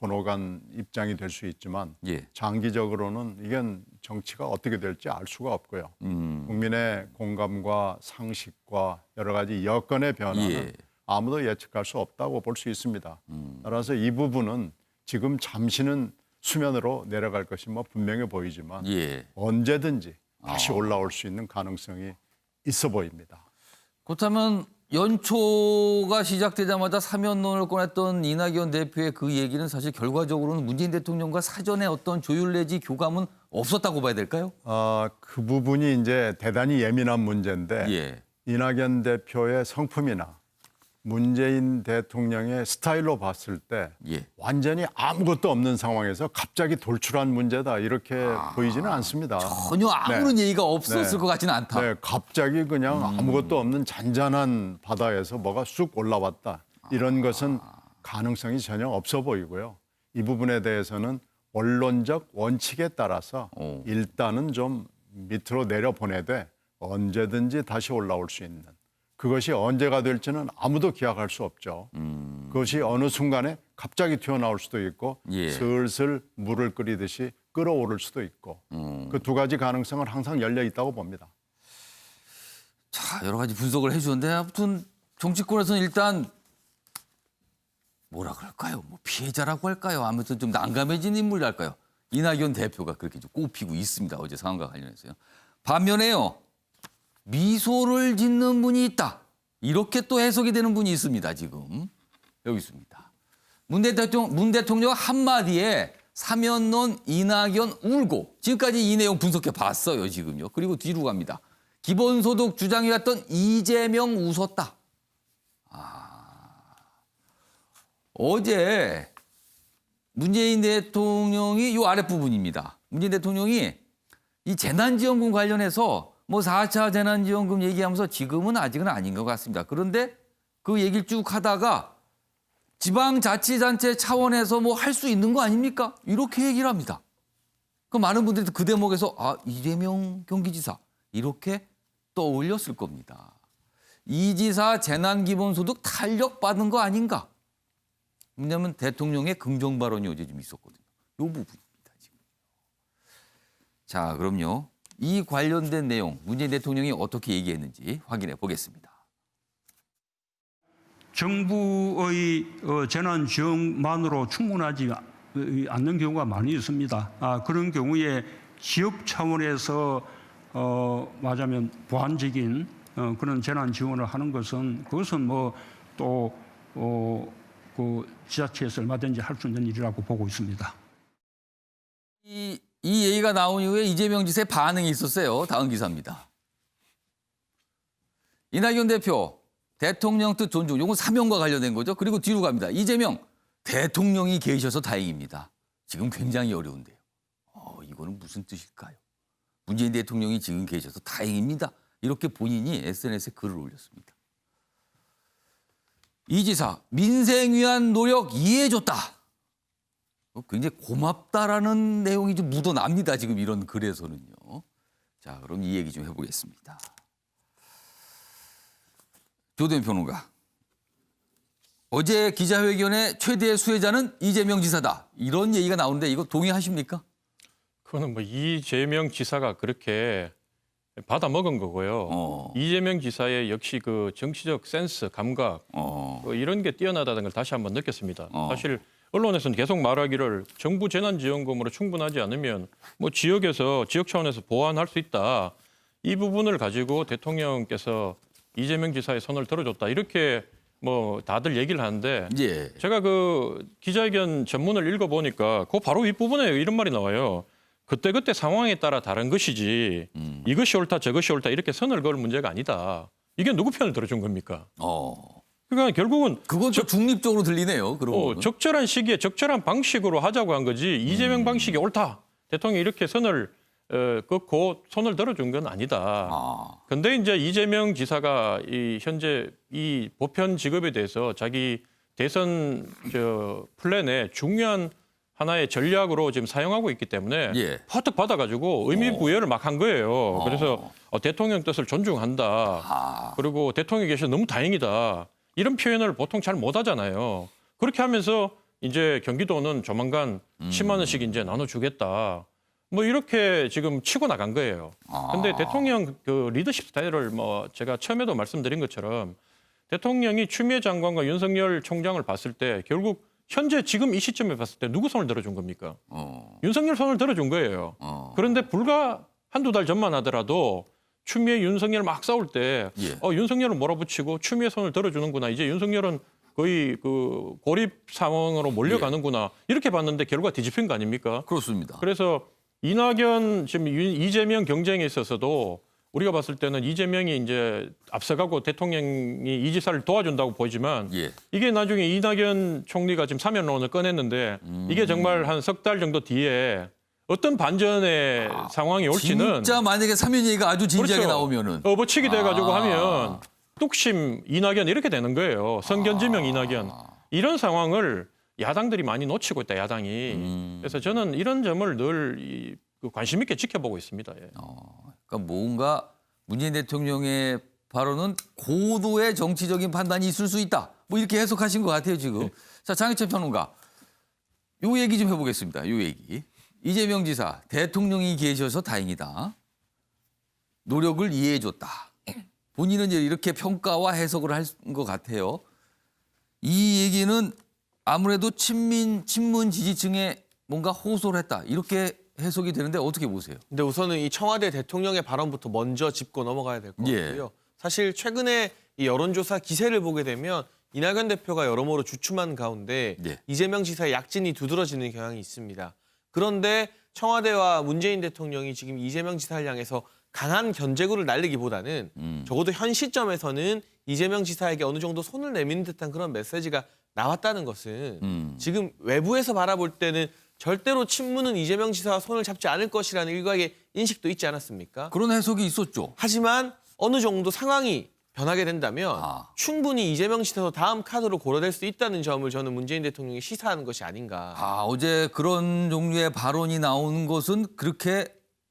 S5: 권오간 입장이 될 수 있지만
S1: 예.
S5: 장기적으로는 이건 정치가 어떻게 될지 알 수가 없고요. 국민의 공감과 상식과 여러 가지 여건의 변화는
S1: 예.
S5: 아무도 예측할 수 없다고 볼 수 있습니다. 따라서 이 부분은 지금 잠시는 수면으로 내려갈 것이 뭐 분명해 보이지만
S1: 예.
S5: 언제든지 다시 올라올 수 있는 가능성이 있어 보입니다.
S1: 그렇다면 연초가 시작되자마자 사면론을 꺼냈던 이낙연 대표의 그 얘기는 사실 결과적으로는 문재인 대통령과 사전에 어떤 조율 내지 교감은 없었다고 봐야 될까요?
S5: 그 부분이 이제 대단히 예민한 문제인데
S1: 예.
S5: 이낙연 대표의 성품이나 문재인 대통령의 스타일로 봤을 때
S1: 예.
S5: 완전히 아무것도 없는 상황에서 갑자기 돌출한 문제다 이렇게 보이지는 않습니다.
S1: 전혀 아무런 얘기가 없었을
S5: 네.
S1: 것 같지는 않다.
S5: 네, 갑자기 그냥 아무것도 없는 잔잔한 바다에서 뭐가 쑥 올라왔다. 이런 것은 가능성이 전혀 없어 보이고요. 이 부분에 대해서는 원론적 원칙에 따라서 일단은 좀 밑으로 내려보내되 언제든지 다시 올라올 수 있는, 그것이 언제가 될지는 아무도 기약할 수 없죠. 그것이 어느 순간에 갑자기 튀어나올 수도 있고
S1: 예.
S5: 슬슬 물을 끓이듯이 끓어오를 수도 있고 그 두 가지 가능성은 항상 열려 있다고 봅니다.
S1: 자, 여러 가지 분석을 해주는데 아무튼 정치권에서는 일단 뭐라 그럴까요? 뭐 피해자라고 할까요? 아무튼 좀 난감해진 인물이랄까요? 이낙연 대표가 그렇게 좀 꼽히고 있습니다. 어제 상황과 관련해서요. 반면에요. 미소를 짓는 분이 있다. 이렇게 또 해석이 되는 분이 있습니다. 지금. 여기 있습니다. 문 대통령 한마디에 사면론 이낙연 울고, 지금까지 이 내용 분석해 봤어요. 지금요. 그리고 뒤로 갑니다. 기본소득 주장해왔던 이재명 웃었다. 어제 문재인 대통령이 이 아랫부분입니다. 문재인 대통령이 이 재난지원금 관련해서 뭐 4차 재난지원금 얘기하면서 지금은 아직은 아닌 것 같습니다. 그런데 그 얘기를 쭉 하다가 지방자치단체 차원에서 뭐 할 수 있는 거 아닙니까? 이렇게 얘기를 합니다. 그 많은 분들이 그 대목에서 이재명 경기지사 이렇게 떠올렸을 겁니다. 이 지사 재난기본소득 탄력받은 거 아닌가? 왜냐하면 대통령의 긍정 발언이 어제 좀 있었거든요. 이 부분입니다. 지금. 자, 그럼요. 이 관련된 내용 문재인 대통령이 어떻게 얘기했는지 확인해 보겠습니다.
S2: 정부의 재난 지원만으로 충분하지 않는 경우가 많이 있습니다. 그런 경우에 지역 차원에서 말하자면 보완적인 그런 재난 지원을 하는 것은 그것은 뭐 또 그 지자체에서 얼마든지 할 수 있는 일이라고 보고 있습니다.
S1: 이 얘기가 나온 이후에 이재명 지사의 반응이 있었어요. 다음 기사입니다. 이낙연 대표 대통령 뜻 존중. 이건 사명과 관련된 거죠. 그리고 뒤로 갑니다. 이재명 대통령이 계셔서 다행입니다. 지금 굉장히 어려운데요. 이거는 무슨 뜻일까요? 문재인 대통령이 지금 계셔서 다행입니다. 이렇게 본인이 SNS에 글을 올렸습니다. 이 지사 민생 위한 노력 이해해줬다. 굉장히 고맙다라는 내용이 좀 묻어납니다. 지금 이런 글에서는요. 자, 그럼 이 얘기 좀 해보겠습니다. 조대현 평론가. 어제 기자회견의 최대 수혜자는 이재명 지사다. 이런 얘기가 나오는데 이거 동의하십니까?
S6: 그거는 뭐 이재명 지사가 그렇게 받아 먹은 거고요. 이재명 지사의 역시 그 정치적 센스, 감각 이런 게 뛰어나다는 걸 다시 한번 느꼈습니다. 사실 언론에서는 계속 말하기를 정부 재난지원금으로 충분하지 않으면 뭐 지역에서 지역 차원에서 보완할 수 있다. 이 부분을 가지고 대통령께서 이재명 지사의 손을 들어줬다. 이렇게 뭐 다들 얘기를 하는데
S1: 예.
S6: 제가 그 기자회견 전문을 읽어보니까 그 바로 윗부분에 이런 말이 나와요. 그때그때 상황에 따라 다른 것이지 이것이 옳다 저것이 옳다 이렇게 선을 그을 문제가 아니다. 이게 누구 편을 들어준 겁니까? 그러니까 결국은
S1: 그건 좀 중립적으로 들리네요. 그런
S6: 적절한 시기에 적절한 방식으로 하자고 한 거지 이재명 방식이 옳다. 대통령이 이렇게 선을 긋고 손을 들어준 건 아니다. 그런데 이제 이재명 지사가 현재 이 보편 직업에 대해서 자기 대선 플랜에 중요한 하나의 전략으로 지금 사용하고 있기 때문에 퍼뜩 받아가지고 의미 부여를 막 한 거예요. 그래서 대통령 뜻을 존중한다. 그리고 대통령이 계셔서 너무 다행이다. 이런 표현을 보통 잘 못 하잖아요. 그렇게 하면서 이제 경기도는 조만간 10만 원씩 이제 나눠주겠다. 뭐 이렇게 지금 치고 나간 거예요. 근데 대통령 그 리더십 스타일을 뭐 제가 처음에도 말씀드린 것처럼 대통령이 추미애 장관과 윤석열 총장을 봤을 때 결국 현재 지금 이 시점에 봤을 때 누구 손을 들어준 겁니까? 윤석열 손을 들어준 거예요. 그런데 불과 한두 달 전만 하더라도 추미애 윤석열 막 싸울 때 윤석열은 몰아붙이고 추미애 손을 들어주는구나. 이제 윤석열은 거의 그 고립 상황으로 몰려가는구나. 이렇게 봤는데 결과가 뒤집힌 거 아닙니까?
S1: 그렇습니다.
S6: 그래서 이낙연 지금 이재명 경쟁에 있어서도 우리가 봤을 때는 이재명이 이제 앞서가고 대통령이 이 지사를 도와준다고 보이지만 이게 나중에 이낙연 총리가 지금 사면론을 꺼냈는데 이게 정말 한 석 달 정도 뒤에 어떤 반전의 상황이 올지는
S1: 진짜 만약에 사면 얘기가 아주 진지하게 나오면은
S6: 업어치기 돼가지고 하면 뚝심 이낙연 이렇게 되는 거예요. 선견지명 이낙연. 이런 상황을 야당들이 많이 놓치고 있다, 야당이. 그래서 저는 이런 점을 늘 관심 있게 지켜보고 있습니다. 예.
S1: 그러니까 뭔가 문재인 대통령의 발언은 고도의 정치적인 판단이 있을 수 있다. 뭐 이렇게 해석하신 것 같아요, 지금.
S6: 네.
S1: 자, 장혜철 평론가. 요 얘기 좀 해보겠습니다. 요 얘기. 이재명 지사, 대통령이 계셔서 다행이다. 노력을 이해해줬다. 본인은 이제 이렇게 평가와 해석을 한 것 같아요. 이 얘기는 아무래도 친문 지지층에 뭔가 호소를 했다. 이렇게 해석이 되는데 어떻게 보세요?
S7: 근데 우선은 이 청와대 대통령의 발언부터 먼저 짚고 넘어가야 될 것
S1: 예.
S7: 같고요. 사실 최근에 이 여론조사 기세를 보게 되면 이낙연 대표가 여러모로 주춤한 가운데
S1: 예.
S7: 이재명 지사의 약진이 두드러지는 경향이 있습니다. 그런데 청와대와 문재인 대통령이 지금 이재명 지사를 향해서 강한 견제구를 날리기보다는 적어도 현 시점에서는 이재명 지사에게 어느 정도 손을 내미는 듯한 그런 메시지가 나왔다는 것은 지금 외부에서 바라볼 때는 절대로 친문은 이재명 지사와 손을 잡지 않을 것이라는 일각의 인식도 있지 않았습니까?
S1: 그런 해석이 있었죠.
S7: 하지만 어느 정도 상황이 변하게 된다면 충분히 이재명 지사도 다음 카드로 고려될 수 있다는 점을 저는 문재인 대통령이 시사하는 것이 아닌가.
S1: 어제 그런 종류의 발언이 나오는 것은 그렇게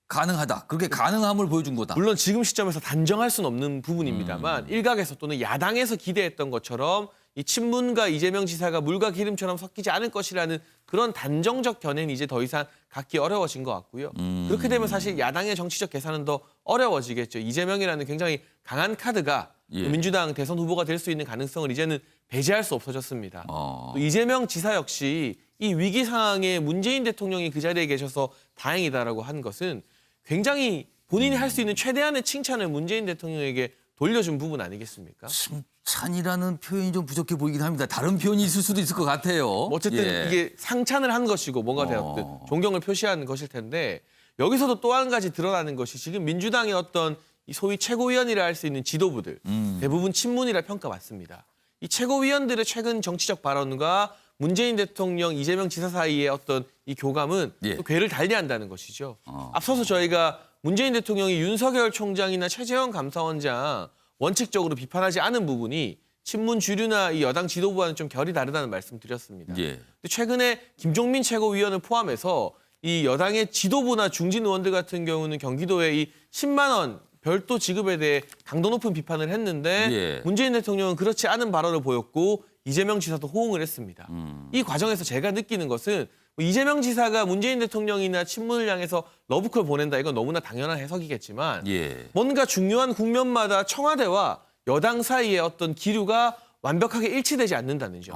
S1: 가능하다. 그렇게 가능함을 보여준 거다.
S7: 물론 지금 시점에서 단정할 수는 없는 부분입니다만 일각에서 또는 야당에서 기대했던 것처럼 이 친문과 이재명 지사가 물과 기름처럼 섞이지 않을 것이라는 그런 단정적 견해는 이제 더 이상 갖기 어려워진 것 같고요. 그렇게 되면 사실 야당의 정치적 계산은 더 어려워지겠죠. 이재명이라는 굉장히 강한 카드가
S1: 예.
S7: 민주당 대선 후보가 될 수 있는 가능성을 이제는 배제할 수 없어졌습니다. 또 이재명 지사 역시 이 위기 상황에 문재인 대통령이 그 자리에 계셔서 다행이다라고 한 것은 굉장히 본인이 할 수 있는 최대한의 칭찬을 문재인 대통령에게 돌려준 부분 아니겠습니까?
S1: 칭찬이라는 표현이 좀 부족해 보이긴 합니다. 다른 표현이 있을 수도 있을 것 같아요.
S7: 어쨌든
S1: 예.
S7: 이게 상찬을 한 것이고 뭐가 되었든 존경을 표시하는 것일 텐데 여기서도 또 한 가지 드러나는 것이 지금 민주당의 어떤 이 소위 최고위원이라 할 수 있는 지도부들 대부분 친문이라 평가받습니다. 이 최고위원들의 최근 정치적 발언과 문재인 대통령, 이재명 지사 사이의 어떤 이 교감은
S1: 예.
S7: 또 궤를 달리한다는 것이죠. 앞서서 저희가 문재인 대통령이 윤석열 총장이나 최재형 감사원장 원칙적으로 비판하지 않은 부분이 친문 주류나 이 여당 지도부와는 좀 결이 다르다는 말씀드렸습니다.
S1: 예.
S7: 근데 최근에 김종민 최고위원을 포함해서 이 여당의 지도부나 중진 의원들 같은 경우는 경기도에 이 10만 원 별도 지급에 대해 강도 높은 비판을 했는데
S1: 예.
S7: 문재인 대통령은 그렇지 않은 발언을 보였고 이재명 지사도 호응을 했습니다. 이 과정에서 제가 느끼는 것은 뭐 이재명 지사가 문재인 대통령이나 친문을 향해서 러브콜 보낸다 이건 너무나 당연한 해석이겠지만
S1: 예.
S7: 뭔가 중요한 국면마다 청와대와 여당 사이의 어떤 기류가 완벽하게 일치되지 않는다는 점.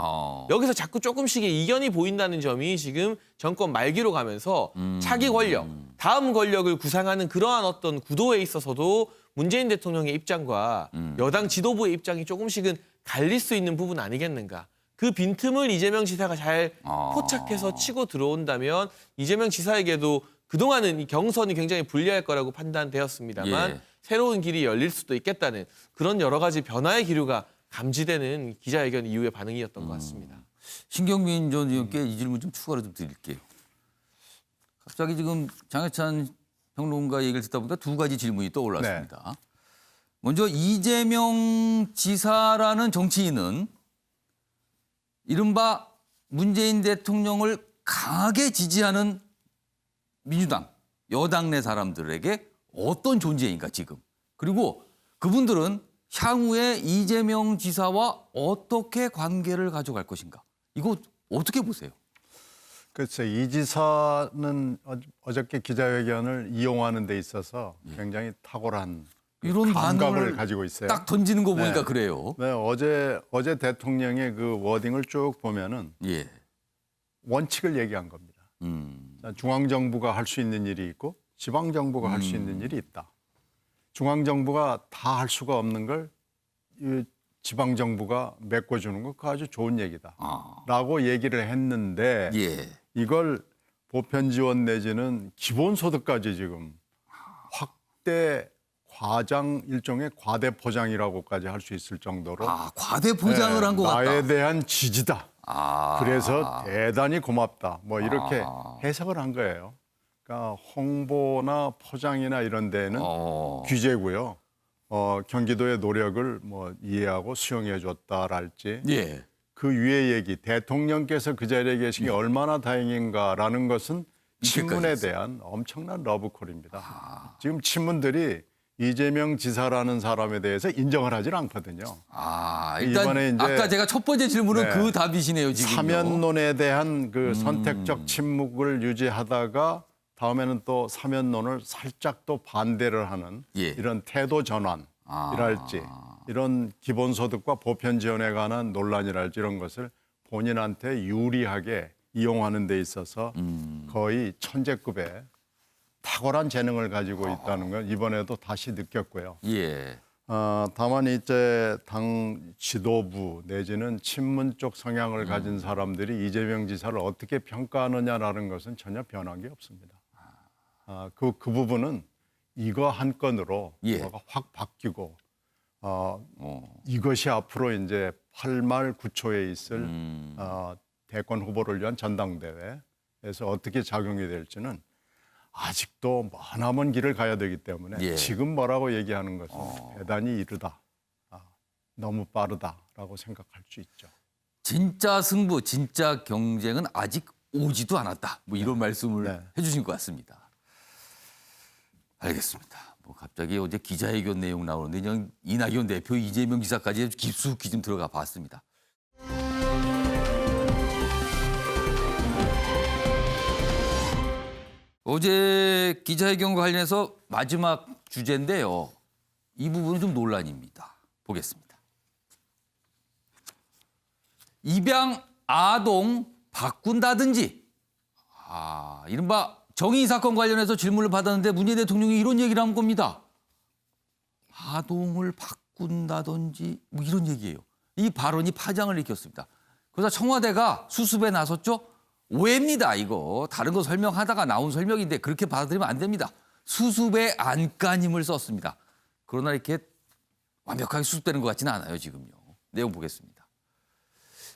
S7: 여기서 자꾸 조금씩의 이견이 보인다는 점이 지금 정권 말기로 가면서 차기 권력, 다음 권력을 구상하는 그러한 어떤 구도에 있어서도 문재인 대통령의 입장과 여당 지도부의 입장이 조금씩은 갈릴 수 있는 부분 아니겠는가. 그 빈틈을 이재명 지사가 잘 포착해서 치고 들어온다면 이재명 지사에게도 그동안은 이 경선이 굉장히 불리할 거라고 판단되었습니다만
S1: 예.
S7: 새로운 길이 열릴 수도 있겠다는 그런 여러 가지 변화의 기류가 감지되는 기자회견 이후의 반응이었던 것 같습니다.
S1: 신경민 전 의원께 이 질문 좀 추가로 좀 드릴게요. 갑자기 지금 장해찬 평론가 얘기를 듣다 보니까 두 가지 질문이 떠올랐습니다. 먼저 이재명 지사라는 정치인은 이른바 문재인 대통령을 강하게 지지하는 민주당, 여당 내 사람들에게 어떤 존재인가 지금. 그리고 그분들은 향후에 이재명 지사와 어떻게 관계를 가져갈 것인가. 이거 어떻게 보세요?
S5: 글쎄 이 지사는 어저께 기자회견을 이용하는 데 있어서 굉장히 탁월한
S1: 이런
S5: 감각을
S1: 반응을
S5: 가지고 있어요.
S1: 딱 던지는 거 보니까
S5: 네.
S1: 그래요.
S5: 네, 어제 대통령의 그 워딩을 쭉 보면은
S1: 예.
S5: 원칙을 얘기한 겁니다. 중앙 정부가 할 수 있는 일이 있고 지방 정부가 할 수 있는 일이 있다. 중앙 정부가 다 할 수가 없는 걸 지방 정부가 메꿔주는 거 그거 아주 좋은 얘기다라고 얘기를 했는데
S1: 예.
S5: 이걸 보편 지원 내지는 기본소득까지 지금 확대 과장 일종의 과대 포장이라고까지 할 수 있을 정도로
S1: 과대 포장을 한 것 같다.
S5: 나에 대한 지지다. 그래서 대단히 고맙다. 뭐 이렇게 해석을 한 거예요. 그러니까 홍보나 포장이나 이런 데는 규제고요. 경기도의 노력을 뭐 이해하고 수용해 줬다랄지
S1: 예.
S5: 그 위의 얘기, 대통령께서 그 자리에 계신 게 얼마나 다행인가라는 것은 친문에 대한 엄청난 러브콜입니다. 지금 친문들이 이재명 지사라는 사람에 대해서 인정을 하질 않거든요.
S1: 일단
S5: 이번에 이제
S1: 아까 제가 첫 번째 질문은
S5: 네.
S1: 그 답이시네요, 지금.
S5: 사면론에 대한 그 선택적 침묵을 유지하다가 다음에는 또 사면론을 살짝 또 반대를 하는
S1: 예.
S5: 이런 태도 전환이랄지 이런 기본소득과 보편 지원에 관한 논란이랄지 이런 것을 본인한테 유리하게 이용하는 데 있어서 거의 천재급의 탁월한 재능을 가지고 있다는 걸 이번에도 다시 느꼈고요.
S1: 예.
S5: 다만 이제 당 지도부 내지는 친문 쪽 성향을 가진 사람들이 이재명 지사를 어떻게 평가하느냐라는 것은 전혀 변한 게 없습니다. 그 부분은 이거 한 건으로
S1: 예.
S5: 뭐가 확 바뀌고 이것이 앞으로 이제 8말 9초에 있을 대권 후보를 위한 전당대회에서 어떻게 작용이 될지는 아직도 머나먼 길을 가야 되기 때문에
S1: 예.
S5: 지금 뭐라고 얘기하는 것은 대단히 이르다, 너무 빠르다라고 생각할 수 있죠.
S1: 진짜 승부, 진짜 경쟁은 아직 오지도 않았다. 뭐 이런 말씀을
S5: 네.
S1: 해주신 것 같습니다. 알겠습니다. 뭐 갑자기 어제 기자회견 내용 나오는데 그냥 이낙연 대표, 이재명 지사까지 깊숙이 좀 들어가 봤습니다. 어제 기자회견과 관련해서 마지막 주제인데요. 이 부분은 좀 논란입니다. 보겠습니다. 입양 아동 바꾼다든지 이른바 정의 사건 관련해서 질문을 받았는데 문재인 대통령이 이런 얘기를 한 겁니다. 아동을 바꾼다든지 뭐 이런 얘기예요. 이 발언이 파장을 일으켰습니다. 그래서 청와대가 수습에 나섰죠. 오해입니다, 이거. 다른 거 설명하다가 나온 설명인데 그렇게 받아들이면 안 됩니다. 수습의 안간힘을 썼습니다. 그러나 이렇게 완벽하게 수습되는 것 같지는 않아요, 지금요. 내용 보겠습니다.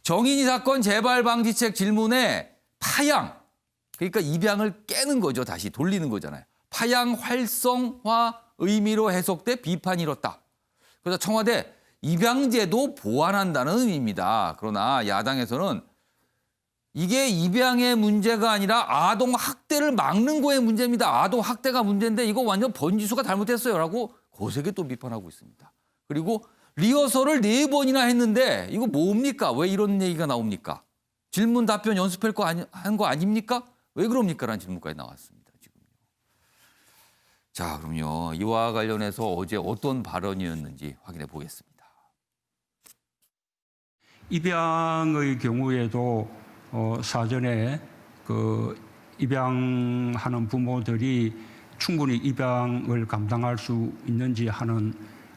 S1: 정인이 사건 재발 방지책 질문에 파양, 그러니까 입양을 깨는 거죠. 다시 돌리는 거잖아요. 파양 활성화 의미로 해석돼 비판이 일었다. 그래서 청와대 입양제도 보완한다는 의미입니다. 그러나 야당에서는 이게 입양의 문제가 아니라 아동 학대를 막는 거의 문제입니다. 아동 학대가 문제인데 이거 완전 번지수가 잘못했어요라고 거세게 또 비판하고 있습니다. 그리고 리허설을 4번이나 했는데 이거 뭡니까? 왜 이런 얘기가 나옵니까? 질문 답변 연습할 거 한 거 아닙니까? 왜 그럽니까? 라는 질문까지 나왔습니다. 지금요. 자, 그럼요. 이와 관련해서 어제 어떤 발언이었는지 확인해 보겠습니다.
S2: 입양의 경우에도 사전에 그 입양하는 부모들이 충분히 입양을 감당할 수 있는지 하는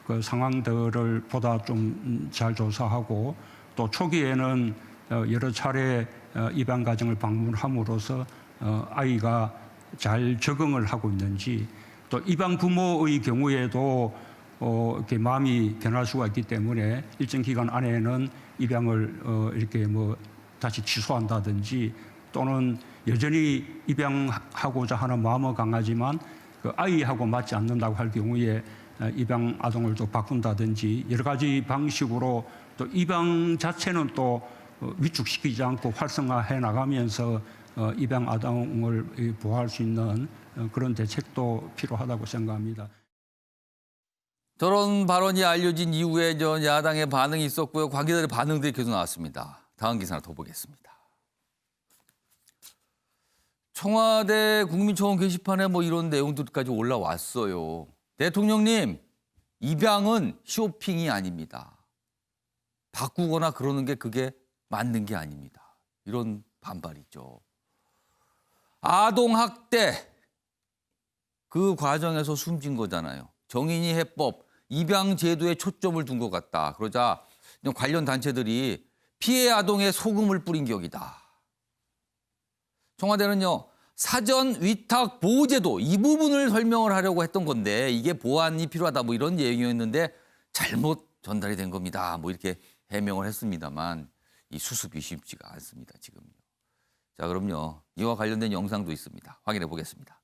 S2: 그 상황들을 보다 좀 잘 조사하고 또 초기에는 여러 차례 입양 가정을 방문함으로써 아이가 잘 적응을 하고 있는지 또 입양 부모의 경우에도 이렇게 마음이 변할 수가 있기 때문에 일정 기간 안에는 입양을 이렇게 뭐 다시 취소한다든지 또는 여전히 입양하고자 하는 마음은 강하지만 그 아이하고 맞지 않는다고 할 경우에 입양 아동을 또 바꾼다든지 여러 가지 방식으로 또 입양 자체는 또 위축시키지 않고 활성화해 나가면서 입양 아동을 보호할 수 있는 그런 대책도 필요하다고 생각합니다.
S1: 저런 발언이 알려진 이후에 전 야당의 반응이 있었고요. 관계자들의 반응들이 계속 나왔습니다. 다음 기사 하나 더 보겠습니다. 청와대 국민청원 게시판에 뭐 이런 내용들까지 올라왔어요. 대통령님, 입양은 쇼핑이 아닙니다. 바꾸거나 그러는 게 그게 맞는 게 아닙니다. 이런 반발이죠. 아동학대, 그 과정에서 숨진 거잖아요. 정인이 해법, 입양 제도에 초점을 둔 것 같다. 그러자 관련 단체들이 피해 아동에 소금을 뿌린 격이다. 청와대는요, 사전 위탁 보호제도 이 부분을 설명을 하려고 했던 건데 이게 보완이 필요하다 뭐 이런 얘기였는데 잘못 전달이 된 겁니다. 뭐 이렇게 해명을 했습니다만 이 수습이 쉽지가 않습니다. 지금요. 자, 그럼요. 이와 관련된 영상도 있습니다. 확인해 보겠습니다.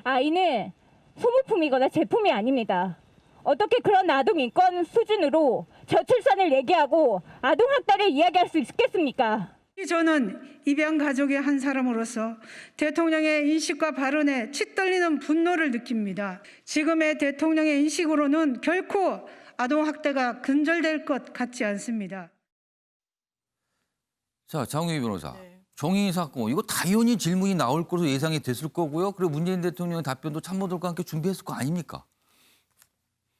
S10: 아이는 소모품이거나 제품이 아닙니다. 어떻게 그런 아동 인권 수준으로 저출산을 얘기하고 아동학대를 이야기할 수 있겠습니까?
S11: 저는 입양 가족의 한 사람으로서 대통령의 인식과 발언에 치떨리는 분노를 느낍니다. 지금의 대통령의 인식으로는 결코 아동학대가 근절될 것 같지 않습니다.
S1: 자, 장우희 변호사.
S9: 네.
S1: 정의 사건 이거 당연히 질문이 나올 것으로 예상이 됐을 거고요. 그리고 문재인 대통령의 답변도 참모들과 함께 준비했을 거 아닙니까?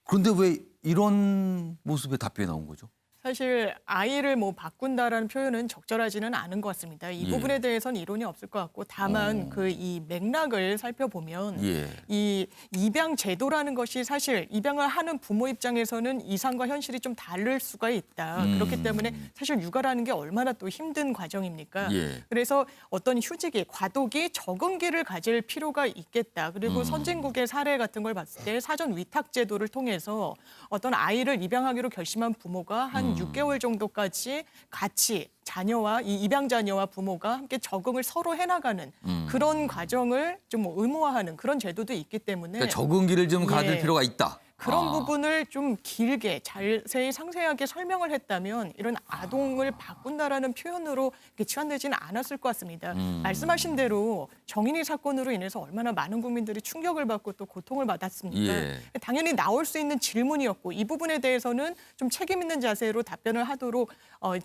S1: 그런데 왜 이런 모습의 답변이 나온 거죠?
S9: 사실 아이를 뭐 바꾼다라는 표현은 적절하지는 않은 것 같습니다. 이
S1: 예.
S9: 부분에 대해서는 이론이 없을 것 같고 다만 그 이 맥락을 살펴보면
S1: 예.
S9: 이 입양 제도라는 것이 사실 입양을 하는 부모 입장에서는 이상과 현실이 좀 다를 수가 있다. 그렇기 때문에 사실 육아라는 게 얼마나 또 힘든 과정입니까?
S1: 예.
S9: 그래서 어떤 휴직이 과도기 적응기를 가질 필요가 있겠다. 그리고 선진국의 사례 같은 걸 봤을 때 사전 위탁 제도를 통해서 어떤 아이를 입양하기로 결심한 부모가 한 6개월 정도까지 같이 자녀와 이 입양 자녀와 부모가 함께 적응을 서로 해나가는 그런 과정을 좀 의무화하는 그런 제도도 있기 때문에
S1: 그러니까 적응기를 좀 가질
S9: 예.
S1: 필요가 있다.
S9: 그런 부분을 좀 길게 자세히 상세하게 설명을 했다면 이런 아동을 바꾼다라는 표현으로 이렇게 치환되지는 않았을 것 같습니다. 말씀하신 대로 정인이 사건으로 인해서 얼마나 많은 국민들이 충격을 받고 또 고통을 받았습니까?
S1: 예.
S9: 당연히 나올 수 있는 질문이었고 이 부분에 대해서는 좀 책임 있는 자세로 답변을 하도록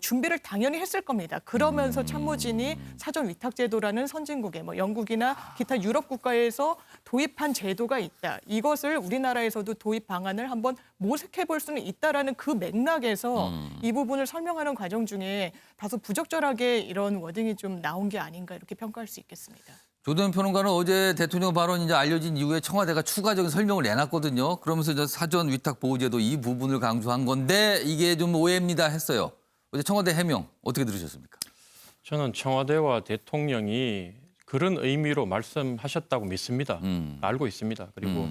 S9: 준비를 당연히 했을 겁니다. 그러면서 참모진이 사전 위탁 제도라는 선진국의 뭐 영국이나 기타 유럽 국가에서 도입한 제도가 있다. 이것을 우리나라에서도 도입 방안을 한번 모색해 볼 수는 있다라는 그 맥락에서 이 부분을 설명하는 과정 중에 다소 부적절하게 이런 워딩이 좀 나온 게 아닌가 이렇게 평가할 수 있겠습니다.
S1: 조대현 평론가는 어제 대통령 발언이 이제 알려진 이후에 청와대가 추가적인 설명을 내놨거든요. 그러면서 이제 사전 위탁 보호제도 이 부분을 강조한 건데 이게 좀 오해입니다 했어요. 어제 청와대 해명 어떻게 들으셨습니까?
S6: 저는 청와대와 대통령이 그런 의미로 말씀하셨다고 믿습니다. 알고 있습니다. 그리고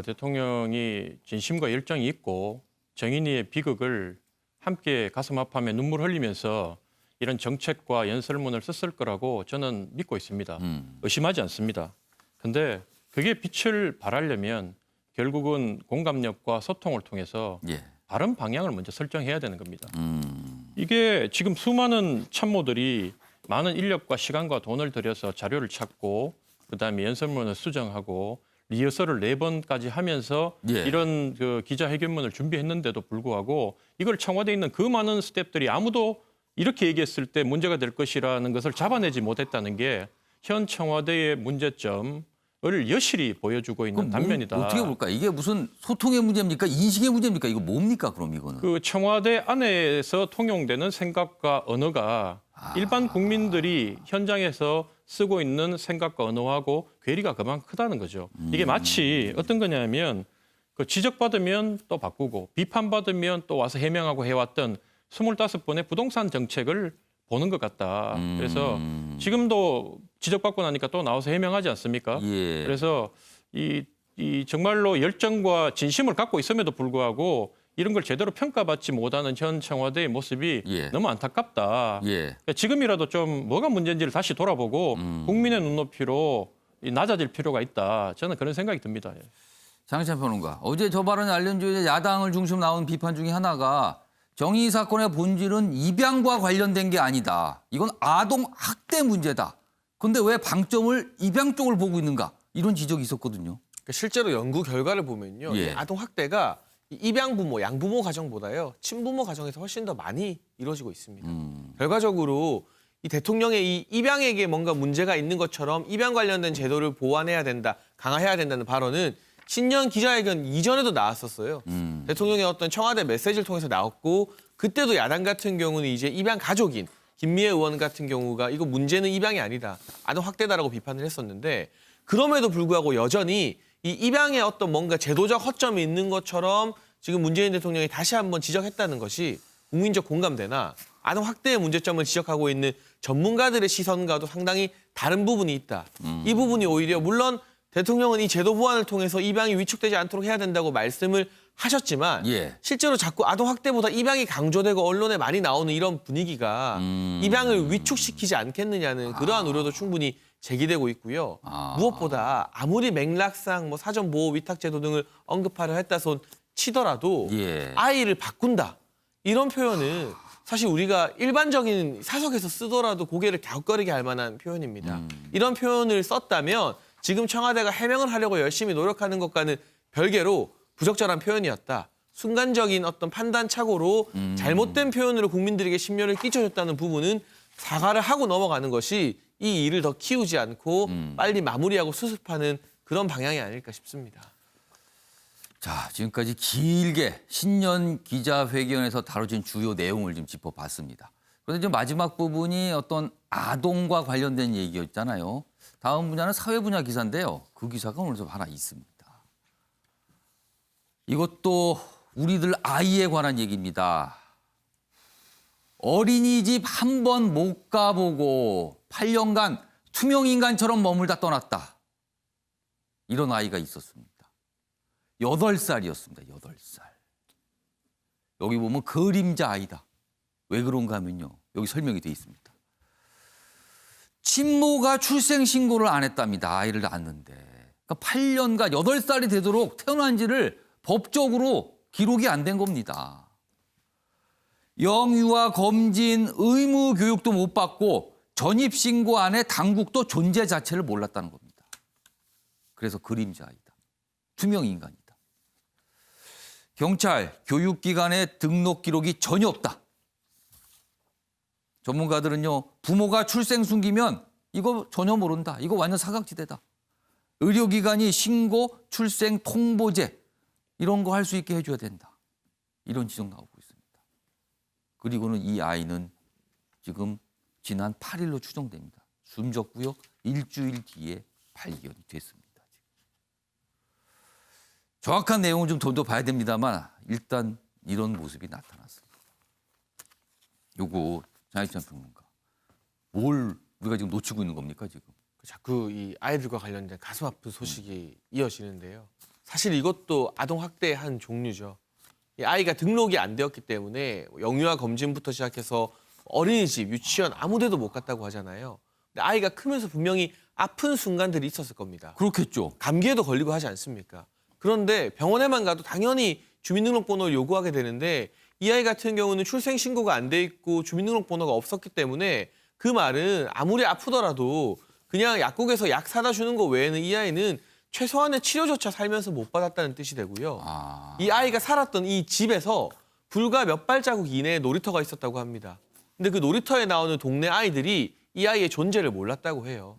S6: 대통령이 진심과 열정이 있고 정인이의 비극을 함께 가슴 아파하며 눈물 흘리면서 이런 정책과 연설문을 썼을 거라고 저는 믿고 있습니다. 의심하지 않습니다. 그런데 그게 빛을 발하려면 결국은 공감력과 소통을 통해서
S1: 예.
S6: 바른 방향을 먼저 설정해야 되는 겁니다. 이게 지금 수많은 참모들이 많은 인력과 시간과 돈을 들여서 자료를 찾고 그다음에 연설문을 수정하고 리허설을 4번까지 하면서
S1: 예.
S6: 이런 그 기자회견문을 준비했는데도 불구하고 이걸 청와대에 있는 그 많은 스태프들이 아무도 이렇게 얘기했을 때 문제가 될 것이라는 것을 잡아내지 못했다는 게 현 청와대의 문제점을 여실히 보여주고 있는 단면이다.
S1: 어떻게 볼까? 이게 무슨 소통의 문제입니까? 인식의 문제입니까? 이거 뭡니까? 그럼 이거는.
S6: 그 청와대 안에서 통용되는 생각과 언어가 일반 국민들이 현장에서 쓰고 있는 생각과 언어하고 괴리가 그만 크다는 거죠. 이게 마치 어떤 거냐면 그 지적받으면 또 바꾸고 비판받으면 또 와서 해명하고 해왔던 25번의 부동산 정책을 보는 것 같다. 그래서 지금도 지적받고 나니까 또 나와서 해명하지 않습니까?
S1: 예.
S6: 그래서 이 정말로 열정과 진심을 갖고 있음에도 불구하고 이런 걸 제대로 평가받지 못하는 현 청와대의 모습이
S1: 예.
S6: 너무 안타깝다.
S1: 예.
S6: 그러니까 지금이라도 좀 뭐가 문제인지를 다시 돌아보고 국민의 눈높이로 낮아질 필요가 있다. 저는 그런 생각이 듭니다. 예.
S1: 장희찬 평론가. 어제 저 발언이 알려진 뒤에 야당을 중심 나온 비판 중에 하나가 정의 사건의 본질은 입양과 관련된 게 아니다. 이건 아동 학대 문제다. 그런데 왜 방점을 입양 쪽을 보고 있는가? 이런 지적이 있었거든요.
S7: 실제로 연구 결과를 보면요.
S1: 예.
S7: 이 아동 학대가 입양 부모, 양부모 가정보다요. 친부모 가정에서 훨씬 더 많이 이루어지고 있습니다. 결과적으로 이 대통령의 이 입양에게 뭔가 문제가 있는 것처럼 입양 관련된 제도를 보완해야 된다, 강화해야 된다는 발언은 신년 기자회견 이전에도 나왔었어요. 대통령의 어떤 청와대 메시지를 통해서 나왔고 그때도 야당 같은 경우는 이제 입양 가족인 김미애 의원 같은 경우가 이거 문제는 입양이 아니다. 아동 학대다라고 비판을 했었는데 그럼에도 불구하고 여전히 이 입양에 어떤 뭔가 제도적 허점이 있는 것처럼 지금 문재인 대통령이 다시 한번 지적했다는 것이 국민적 공감대나 아동 학대의 문제점을 지적하고 있는 전문가들의 시선과도 상당히 다른 부분이 있다. 이 부분이 오히려 물론 대통령은 이 제도 보완을 통해서 입양이 위축되지 않도록 해야 된다고 말씀을 하셨지만
S1: 예.
S7: 실제로 자꾸 아동 학대보다 입양이 강조되고 언론에 많이 나오는 이런 분위기가 입양을 위축시키지 않겠느냐는 그러한 우려도 충분히 제기되고 있고요. 무엇보다 아무리 맥락상 뭐 사전 보호 위탁 제도 등을 언급하려 했다 손 치더라도
S1: 예.
S7: 아이를 바꾼다. 이런 표현은 사실 우리가 일반적인 사석에서 쓰더라도 고개를 갸웃거리게 할 만한 표현입니다. 이런 표현을 썼다면 지금 청와대가 해명을 하려고 열심히 노력하는 것과는 별개로 부적절한 표현이었다. 순간적인 어떤 판단 착오로 잘못된 표현으로 국민들에게 심려를 끼쳐줬다는 부분은 사과를 하고 넘어가는 것이 이 일을 더 키우지 않고 빨리 마무리하고 수습하는 그런 방향이 아닐까 싶습니다.
S1: 자, 지금까지 길게 신년 기자회견에서 다뤄진 주요 내용을 좀 짚어봤습니다. 그런데 이제 마지막 부분이 어떤 아동과 관련된 얘기였잖아요. 다음 분야는 사회 분야 기사인데요. 그 기사가 오늘 좀 하나 있습니다. 이것도 우리들 아이에 관한 얘기입니다. 어린이집 한 번 못 가보고 8년간 투명인간처럼 머물다 떠났다. 이런 아이가 있었습니다. 8살이었습니다. 8살. 여기 보면 그림자 아이다. 왜 그런가 하면요. 여기 설명이 돼 있습니다. 친모가 출생신고를 안 했답니다. 아이를 낳았는데. 그러니까 8년간 8살이 되도록 태어난 지를 법적으로 기록이 안 된 겁니다. 영유아 검진 의무 교육도 못 받고 전입신고 안에 당국도 존재 자체를 몰랐다는 겁니다. 그래서 그림자 아이다. 투명인간이다. 경찰, 교육기관의 등록 기록이 전혀 없다. 전문가들은요, 부모가 출생 숨기면 이거 전혀 모른다. 이거 완전 사각지대다. 의료기관이 신고, 출생 통보제 이런 거 할 수 있게 해줘야 된다. 이런 지적 나오고 있습니다. 그리고는 이 아이는 지금 지난 8일로 추정됩니다. 숨졌고요. 일주일 뒤에 발견이 됐습니다. 정확한 내용은 좀 더 봐야 됩니다만 일단 이런 모습이 나타났습니다. 요거 장혜찬 평론가. 뭘 우리가 지금 놓치고 있는 겁니까 지금?
S7: 자꾸 이 아이들과 관련된 가슴 아픈 소식이 이어지는데요. 사실 이것도 아동 학대의 한 종류죠. 이 아이가 등록이 안 되었기 때문에 영유아 검진부터 시작해서 어린이집, 유치원 아무 데도 못 갔다고 하잖아요. 근데 아이가 크면서 분명히 아픈 순간들이 있었을 겁니다.
S1: 그렇겠죠.
S7: 감기에도 걸리고 하지 않습니까? 그런데 병원에만 가도 당연히 주민등록번호를 요구하게 되는데 이 아이 같은 경우는 출생신고가 안 돼 있고 주민등록번호가 없었기 때문에 그 말은 아무리 아프더라도 그냥 약국에서 약 사다 주는 거 외에는 이 아이는 최소한의 치료조차 살면서 못 받았다는 뜻이 되고요. 이 아이가 살았던 이 집에서 불과 몇 발자국 이내에 놀이터가 있었다고 합니다. 근데 그 놀이터에 나오는 동네 아이들이 이 아이의 존재를 몰랐다고 해요.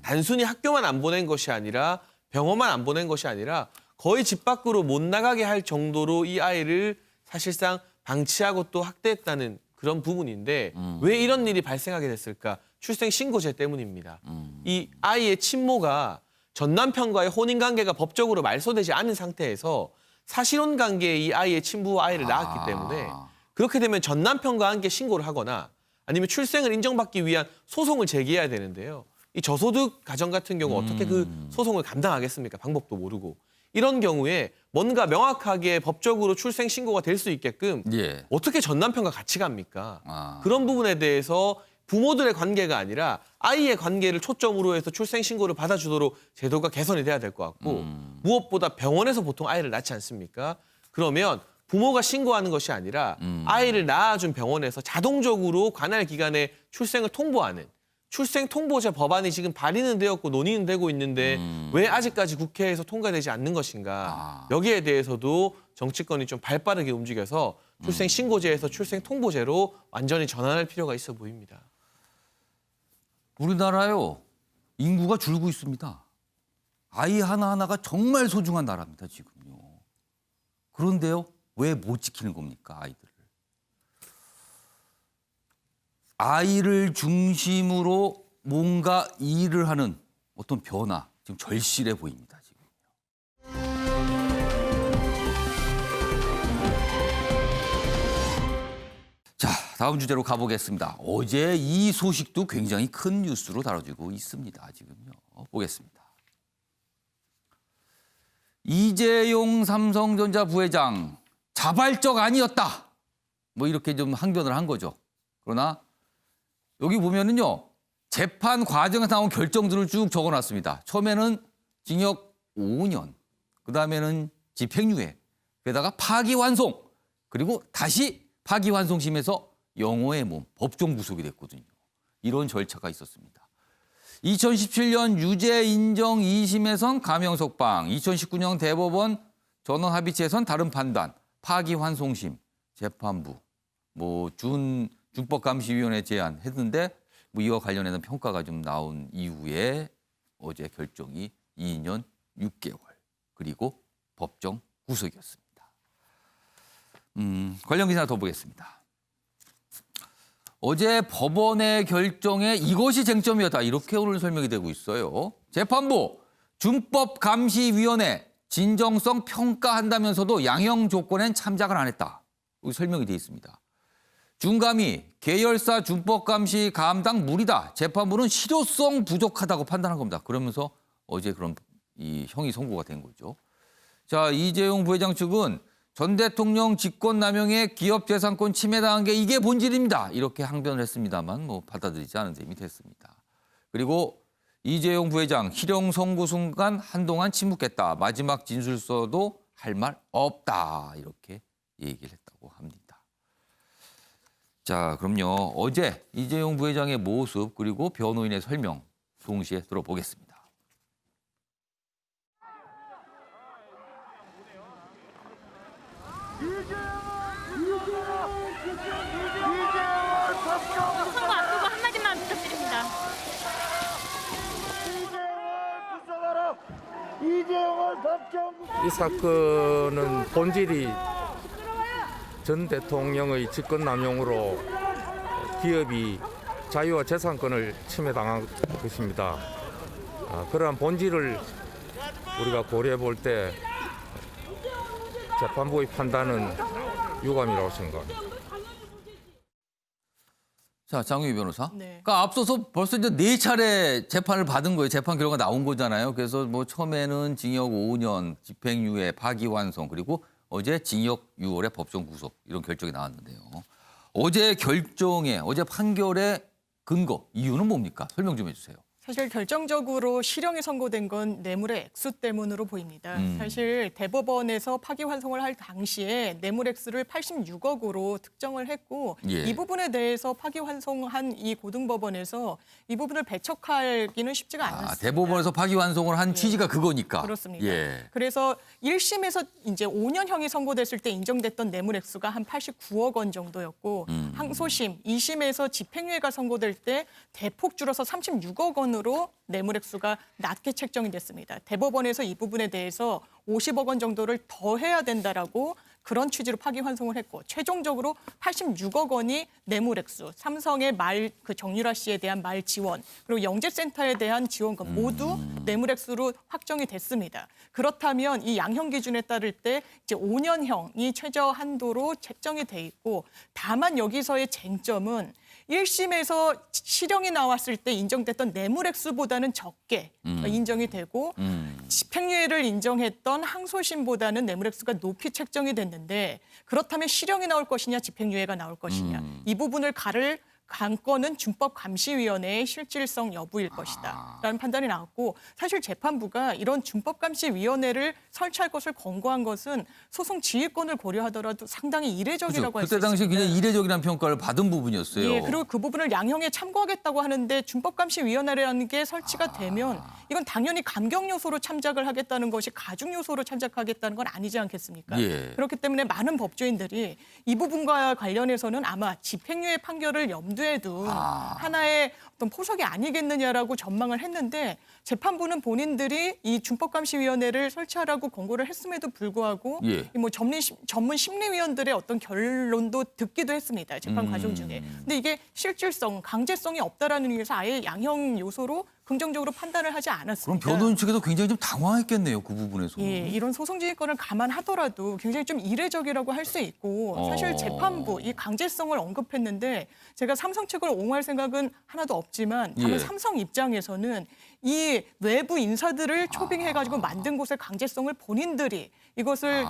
S7: 단순히 학교만 안 보낸 것이 아니라 병원만 안 보낸 것이 아니라 거의 집 밖으로 못 나가게 할 정도로 이 아이를 사실상 방치하고 또 학대했다는 그런 부분인데 왜 이런 일이 발생하게 됐을까? 출생신고제 때문입니다. 이 아이의 친모가 전 남편과의 혼인관계가 법적으로 말소되지 않은 상태에서 사실혼 관계에 이 아이의 친부와 아이를 낳았기 때문에 그렇게 되면 전 남편과 함께 신고를 하거나 아니면 출생을 인정받기 위한 소송을 제기해야 되는데요. 이 저소득 가정 같은 경우 어떻게 그 소송을 감당하겠습니까? 방법도 모르고. 이런 경우에 뭔가 명확하게 법적으로 출생 신고가 될 수 있게끔
S1: 예.
S7: 어떻게 전 남편과 같이 갑니까? 그런 부분에 대해서 부모들의 관계가 아니라 아이의 관계를 초점으로 해서 출생 신고를 받아주도록 제도가 개선이 돼야 될 것 같고 무엇보다 병원에서 보통 아이를 낳지 않습니까? 그러면 부모가 신고하는 것이 아니라 아이를 낳아준 병원에서 자동적으로 관할 기관에 출생을 통보하는 출생통보제 법안이 지금 발의는 되었고 논의는 되고 있는데 왜 아직까지 국회에서 통과되지 않는 것인가. 여기에 대해서도 정치권이 좀 발빠르게 움직여서 출생신고제에서 출생통보제로 완전히 전환할 필요가 있어 보입니다.
S1: 우리나라요. 인구가 줄고 있습니다. 아이 하나하나가 정말 소중한 나라입니다. 지금요. 그런데요. 왜 못 지키는 겁니까? 아이들을. 아이를 중심으로 뭔가 일을 하는 어떤 변화 지금 절실해 보입니다. 지금. 자, 다음 주제로 가보겠습니다. 어제 이 소식도 굉장히 큰 뉴스로 다뤄지고 있습니다. 지금요. 보겠습니다. 이재용 삼성전자 부회장 자발적 아니었다. 뭐 이렇게 좀 항변을 한 거죠. 그러나 여기 보면은요, 재판 과정에서 나온 결정들을 쭉 적어놨습니다. 처음에는 징역 5년, 그 다음에는 집행유예, 게다가 파기환송, 그리고 다시 파기환송심에서 영호의 몸, 법정 구속이 됐거든요. 이런 절차가 있었습니다. 2017년 유죄 인정 2심에선 가명석방, 2019년 대법원 전원합의체에선 다른 판단, 파기환송심, 재판부, 준법감시위원회 제안했는데 이와 관련해서 평가가 좀 나온 이후에 어제 결정이 2년 6개월 그리고 법정 구속이었습니다. 관련 기사 더 보겠습니다. 어제 법원의 결정에 이것이 쟁점이었다. 이렇게 오늘 설명이 되고 있어요. 재판부 준법감시위원회 진정성 평가한다면서도 양형 조건엔 참작을 안 했다. 여기 설명이 되어 있습니다. 준감이 계열사 준법감시 감당 무리다. 재판부는 실효성 부족하다고 판단한 겁니다. 그러면서 어제 그런 이 형이 선고가 된 거죠. 자, 이재용 부회장 측은 전 대통령 직권남용에 기업재산권 침해당한 게 이게 본질입니다. 이렇게 항변을 했습니다만 받아들이지 않은 셈이 됐습니다. 그리고 이재용 부회장 실형 선고 순간 한동안 침묵했다. 마지막 진술서도 할 말 없다. 이렇게 얘기를 했다고 합니다. 자, 그럼요. 어제 이재용 부회장의 모습 그리고 변호인의 설명 동시에 들어보겠습니다.
S10: 선거 앞두고 한마디만 부탁드립니다.
S12: 이 사건은 본질이 전 대통령의 직권남용으로 기업이 자유와 재산권을 침해당한 것입니다. 그러한 본질을 우리가 고려해 볼 때 재판부의 판단은 유감이라고 생각합니다.
S1: 자, 장유희 변호사.
S9: 네.
S1: 그러니까 앞서서 벌써 이제 4차례 재판을 받은 거예요. 재판 결과가 나온 거잖아요. 그래서 처음에는 징역 5년, 집행유예, 파기환송, 그리고 어제 징역 6월에 법정 구속 이런 결정이 나왔는데요. 어제 결정에, 어제 판결의 근거, 이유는 뭡니까? 설명 좀 해주세요.
S9: 사실 결정적으로 실형이 선고된 건 뇌물의 액수 때문으로 보입니다. 사실 대법원에서 파기환송을 할 당시에 뇌물 액수를 86억으로 특정을 했고
S1: 예.
S9: 이 부분에 대해서 파기환송한 이 고등법원에서 이 부분을 배척하기는 쉽지가 않았습니다.
S1: 대법원에서 파기환송을 한 취지가 그거니까.
S9: 그렇습니다.
S1: 예.
S9: 그래서 1심에서 이제 5년형이 선고됐을 때 인정됐던 뇌물 액수가 한 89억 원 정도였고 항소심 2심에서 집행유예가 선고될 때 대폭 줄어서 36억 원으로 뇌물 액수가 낮게 책정이 됐습니다. 대법원에서 이 부분에 대해서 50억 원 정도를 더 해야 된다라고 그런 취지로 파기환송을 했고 최종적으로 86억 원이 뇌물 액수, 삼성의 정유라 씨에 대한 말 지원, 그리고 영재센터에 대한 지원금 모두 뇌물 액수로 확정이 됐습니다. 그렇다면 이 양형 기준에 따를 때 이제 5년형이 최저 한도로 책정이 돼 있고 다만 여기서의 쟁점은 1심에서 실형이 나왔을 때 인정됐던 뇌물 액수보다는 적게 인정이 되고 집행유예를 인정했던 항소심보다는 뇌물 액수가 높이 책정이 됐는데 그렇다면 실형이 나올 것이냐 집행유예가 나올 것이냐 이 부분을 가를 관건은 준법감시위원회의 실질성 여부일 것이다 라는 판단이 나왔고 사실 재판부가 이런 준법감시위원회를 설치할 것을 권고한 것은 소송 지휘권을 고려하더라도 상당히 이례적이라고 할 수
S1: 그때
S9: 있습니다.
S1: 당시 그냥 이례적이라는 평가를 받은 부분이었어요.
S9: 예, 그리고 그 부분을 양형에 참고하겠다고 하는데 준법감시위원회라는 게 설치가 되면 이건 당연히 감경 요소로 참작을 하겠다는 것이 가중 요소로 참작하겠다는 건 아니지 않겠습니까?
S1: 예.
S9: 그렇기 때문에 많은 법조인들이 이 부분과 관련해서는 아마 집행유예 판결을 염두에 둔 하나의 어떤 포석이 아니겠느냐라고 전망을 했는데 재판부는 본인들이 이 준법감시위원회를 설치하라고 권고를 했음에도 불구하고
S1: 예.
S9: 전문 심리위원들의 어떤 결론도 듣기도 했습니다. 재판 과정 중에. 근데 이게 실질성, 강제성이 없다라는 의미에서 아예 양형 요소로 긍정적으로 판단을 하지
S1: 그럼
S9: 않았습니다.
S1: 변호인 측에도 굉장히 좀 당황했겠네요. 그 부분에서.
S9: 예, 이런 소송지휘권을 감안하더라도 굉장히 좀 이례적이라고 할 수 있고 사실 재판부 이 강제성을 언급했는데 제가 삼성 측을 옹호할 생각은 하나도 없지만 다만
S1: 예.
S9: 삼성 입장에서는 이 외부 인사들을 초빙해가지고 만든 곳의 강제성을 본인들이 이것을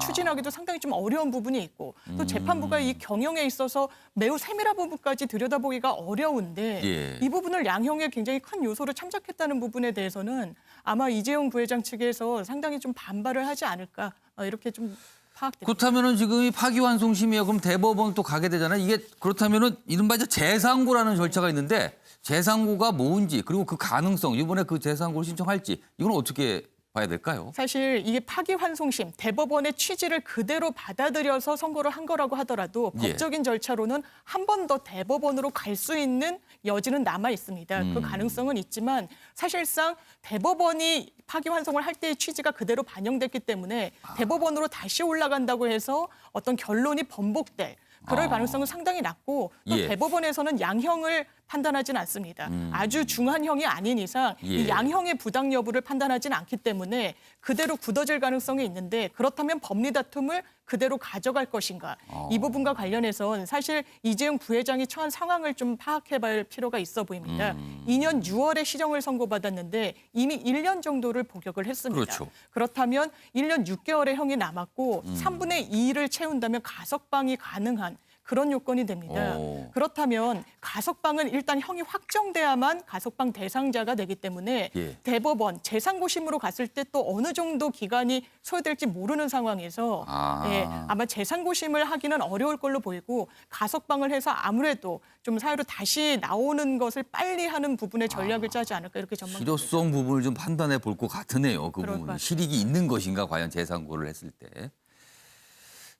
S9: 추진하기도 상당히 좀 어려운 부분이 있고 또 재판부가 이 경영에 있어서 매우 세밀한 부분까지 들여다보기가 어려운데
S1: 예.
S9: 이 부분을 양형에 굉장히 큰 요소로 참작했다는 부분에 대해서는 아마 이재용 부회장 측에서 상당히 좀 반발을 하지 않을까 이렇게 좀 파악됩니다.
S1: 그렇다면은 지금 이 파기환송심이에요. 그럼 대법원 또 가게 되잖아요. 이게 그렇다면은 이른바 이제 재상고라는 절차가 있는데 재상고가 뭔지 그리고 그 가능성 이번에 그 재상고를 신청할지 이건 어떻게 봐야 될까요?
S9: 사실 이게 파기환송심, 대법원의 취지를 그대로 받아들여서 선고를 한 거라고 하더라도
S1: 예.
S9: 법적인 절차로는 한 번 더 대법원으로 갈 수 있는 여지는 남아 있습니다. 그 가능성은 있지만 사실상 대법원이 파기환송을 할 때의 취지가 그대로 반영됐기 때문에 대법원으로 다시 올라간다고 해서 어떤 결론이 번복될 그럴 가능성은 상당히 낮고 또
S1: 예.
S9: 대법원에서는 양형을 판단하지는 않습니다. 아주 중한 형이 아닌 이상
S1: 예.
S9: 이 양형의 부당 여부를 판단하지는 않기 때문에 그대로 굳어질 가능성이 있는데 그렇다면 법리 다툼을 그대로 가져갈 것인가. 이 부분과 관련해서는 사실 이재용 부회장이 처한 상황을 좀 파악해볼 필요가 있어 보입니다. 2년 6월에 시정을 선고받았는데 이미 1년 정도를 복역을 했습니다.
S1: 그렇죠.
S9: 그렇다면 1년 6개월의 형이 남았고 3분의 2를 채운다면 가석방이 가능한 그런 요건이 됩니다. 그렇다면 가석방은 일단 형이 확정돼야만 가석방 대상자가 되기 때문에
S1: 예.
S9: 대법원 재상고심으로 갔을 때 또 어느 정도 기간이 소요될지 모르는 상황에서 아마 재상고심을 하기는 어려울 걸로 보이고 가석방을 해서 아무래도 좀 사회로 다시 나오는 것을 빨리 하는 부분에 전략을 짜지 않을까 이렇게 전망됩니다.
S1: 실효성 부분을 좀 판단해 볼 것 같으네요. 그
S9: 그럴 것
S1: 부분
S9: 같아요.
S1: 실익이 있는 것인가 과연 재상고를 했을 때.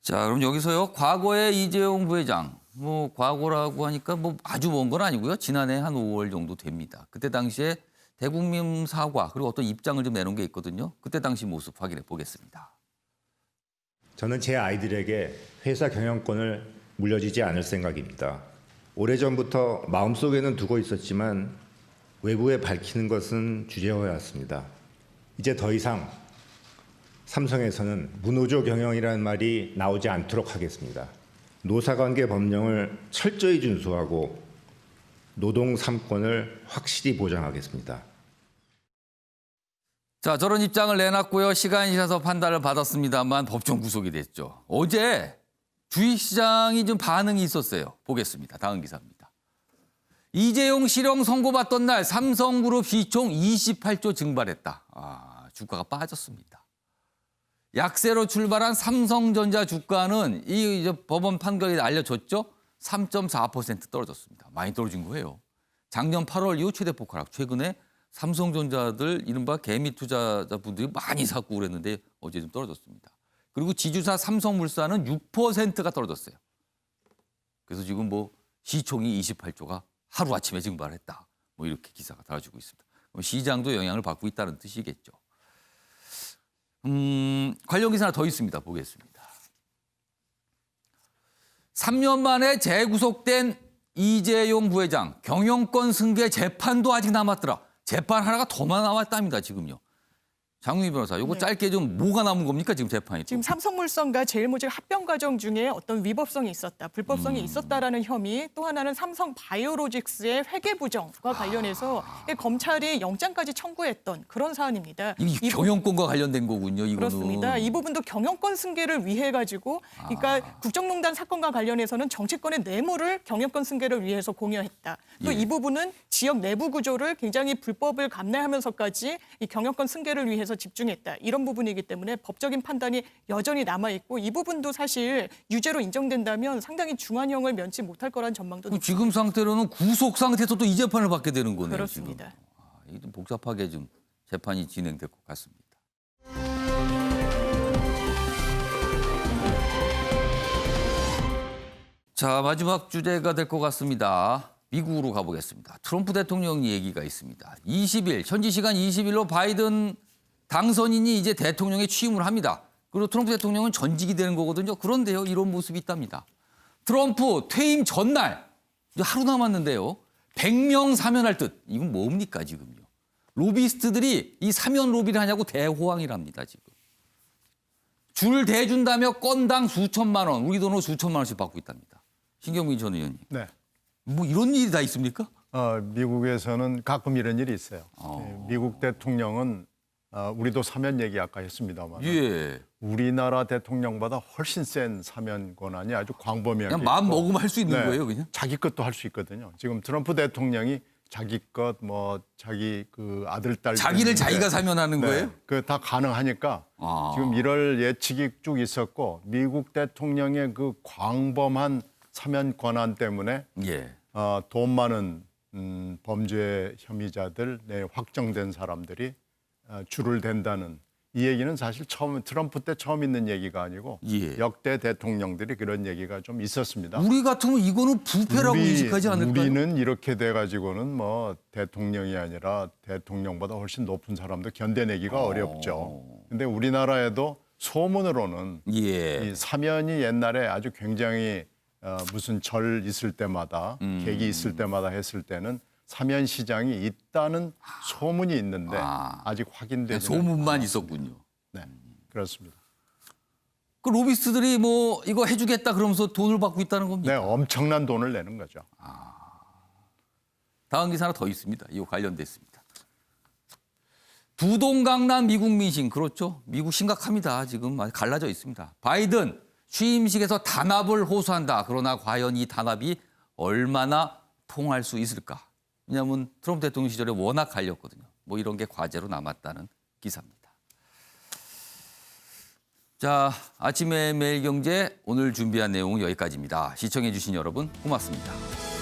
S1: 자, 그럼 여기서요. 과거에 이재용 부회장, 뭐 과거라고 하니까 뭐 아주 먼 건 아니고요. 지난해 한 5월 정도 됩니다. 그때 당시에 대국민 사과 그리고 어떤 입장을 좀 내놓은 게 있거든요. 그때 당시 모습 확인해 보겠습니다.
S13: 저는 제 아이들에게 회사 경영권을 물려주지 않을 생각입니다. 오래전부터 마음속에는 두고 있었지만 외부에 밝히는 것은 주저해왔습니다. 이제 더 이상 삼성에서는 무노조 경영이라는 말이 나오지 않도록 하겠습니다. 노사관계 법령을 철저히 준수하고 노동 3권을 확실히 보장하겠습니다.
S1: 자, 저런 입장을 내놨고요. 시간이 지나서 판단을 받았습니다만 법정 구속이 됐죠. 어제 주식시장이 좀 반응이 있었어요. 보겠습니다. 다음 기사입니다. 이재용 실형 선고받던 날 삼성그룹 시총 28조 증발했다. 주가가 빠졌습니다. 약세로 출발한 삼성전자 주가는 이 이제 법원 판결이 알려졌죠. 3.4% 떨어졌습니다. 많이 떨어진 거예요. 작년 8월 이후 최대 폭락. 최근에 삼성전자들 이른바 개미 투자자분들이 많이 샀고 그랬는데 어제 좀 떨어졌습니다. 그리고 지주사 삼성물산은 6%가 떨어졌어요. 그래서 지금 뭐 시총이 28조가 하루아침에 증발했다. 뭐 이렇게 기사가 달아지고 있습니다. 그럼 시장도 영향을 받고 있다는 뜻이겠죠. 관련 기사 하나 더 있습니다. 보겠습니다. 3년 만에 재구속된 이재용 부회장 경영권 승계 재판도 아직 남았더라. 재판 하나가 더 남았답니다. 지금요. 장윤희 변호사, 이거 짧게 좀 뭐가 남은 겁니까? 지금 재판이.
S9: 지금 삼성물산과 제일모직 합병 과정 중에 어떤 위법성이 있었다, 불법성이 있었다라는 혐의, 또 하나는 삼성바이오로직스의 회계 부정과 관련해서 검찰이 영장까지 청구했던 그런 사안입니다.
S1: 이게 경영권과 관련된 거군요. 이거는.
S9: 그렇습니다. 이 부분도 경영권 승계를 위해 가지고, 그러니까 국정농단 사건과 관련해서는 정치권의 뇌물을 경영권 승계를 위해서 공여했다. 또 이 부분은 지역 내부 구조를 굉장히 불법을 감내하면서까지 이 경영권 승계를 위해서 집중했다. 이런 부분이기 때문에 법적인 판단이 여전히 남아있고 이 부분도 사실 유죄로 인정된다면 상당히 중한형을 면치 못할 거라는 전망도 높습니다.
S1: 지금 상태로는 구속 상태에서 또 이 재판을 받게 되는 거네요.
S9: 그렇습니다.
S1: 이게 좀 복잡하게 좀 재판이 진행될 것 같습니다. 자, 마지막 주제가 될 것 같습니다. 미국으로 가보겠습니다. 트럼프 대통령 얘기가 있습니다. 20일, 현지 시간 20일로 바이든 당선인이 이제 대통령에 취임을 합니다. 그리고 트럼프 대통령은 전직이 되는 거거든요. 그런데요, 이런 모습이 있답니다. 트럼프 퇴임 전날, 이제 하루 남았는데요. 100명 사면할 듯. 이건 뭡니까, 지금요? 로비스트들이 이 사면 로비를 하냐고 대호황이랍니다, 지금. 줄 대준다며 건당 수천만 원, 우리 돈으로 수천만 원씩 받고 있답니다. 신경민 전 의원님.
S5: 네.
S1: 뭐 이런 일이 다 있습니까?
S5: 미국에서는 가끔 이런 일이 있어요. 미국 대통령은 우리도 사면 얘기 아까 했습니다만
S1: 예.
S5: 우리나라 대통령보다 훨씬 센 사면 권한이 아주 광범위하게
S1: 그냥 마음
S5: 있고,
S1: 먹으면 할 수 있는
S5: 네,
S1: 거예요, 그냥?
S5: 자기 것도 할 수 있거든요. 지금 트럼프 대통령이 자기 것 뭐 자기 그 아들 딸
S1: 자기를
S5: 때문에
S1: 자기가 사면하는 거예요?
S5: 그 다 가능하니까 지금 이럴 예측이 쭉 있었고 미국 대통령의 그 광범한 사면 권한 때문에
S1: 예.
S5: 돈 많은 범죄 혐의자들 내 확정된 사람들이 줄을 댄다는 이 얘기는 사실 처음 트럼프 때 처음 있는 얘기가 아니고
S1: 예.
S5: 역대 대통령들이 그런 얘기가 좀 있었습니다.
S1: 우리 같으면 이거는 부패라고 인식하지 않을까요?
S5: 우리는 이렇게 돼 가지고는 뭐 대통령이 아니라 대통령보다 훨씬 높은 사람도 견뎌내기가 어렵죠. 근데 우리나라에도 소문으로는
S1: 예.
S5: 이 사면이 옛날에 아주 굉장히 무슨 절 있을 때마다 계기 있을 때마다 했을 때는 사면 시장이 있다는 소문이 있는데 아직 확인되지
S1: 소문만 있었군요.
S5: 네, 그렇습니다.
S1: 그 로비스트들이 뭐 이거 해주겠다 그러면서 돈을 받고 있다는 겁니까?
S5: 네, 엄청난 돈을 내는 거죠.
S1: 다음 기사 하나 더 있습니다. 이거 관련됐습니다. 부동강난 미국 민심 그렇죠? 미국 심각합니다. 지금 아주 갈라져 있습니다. 바이든 취임식에서 단합을 호소한다. 그러나 과연 이 단합이 얼마나 통할 수 있을까? 왜냐하면 트럼프 대통령 시절에 워낙 갈렸거든요. 뭐 이런 게 과제로 남았다는 기사입니다. 자, 아침의 매일경제 오늘 준비한 내용은 여기까지입니다. 시청해 주신 여러분 고맙습니다.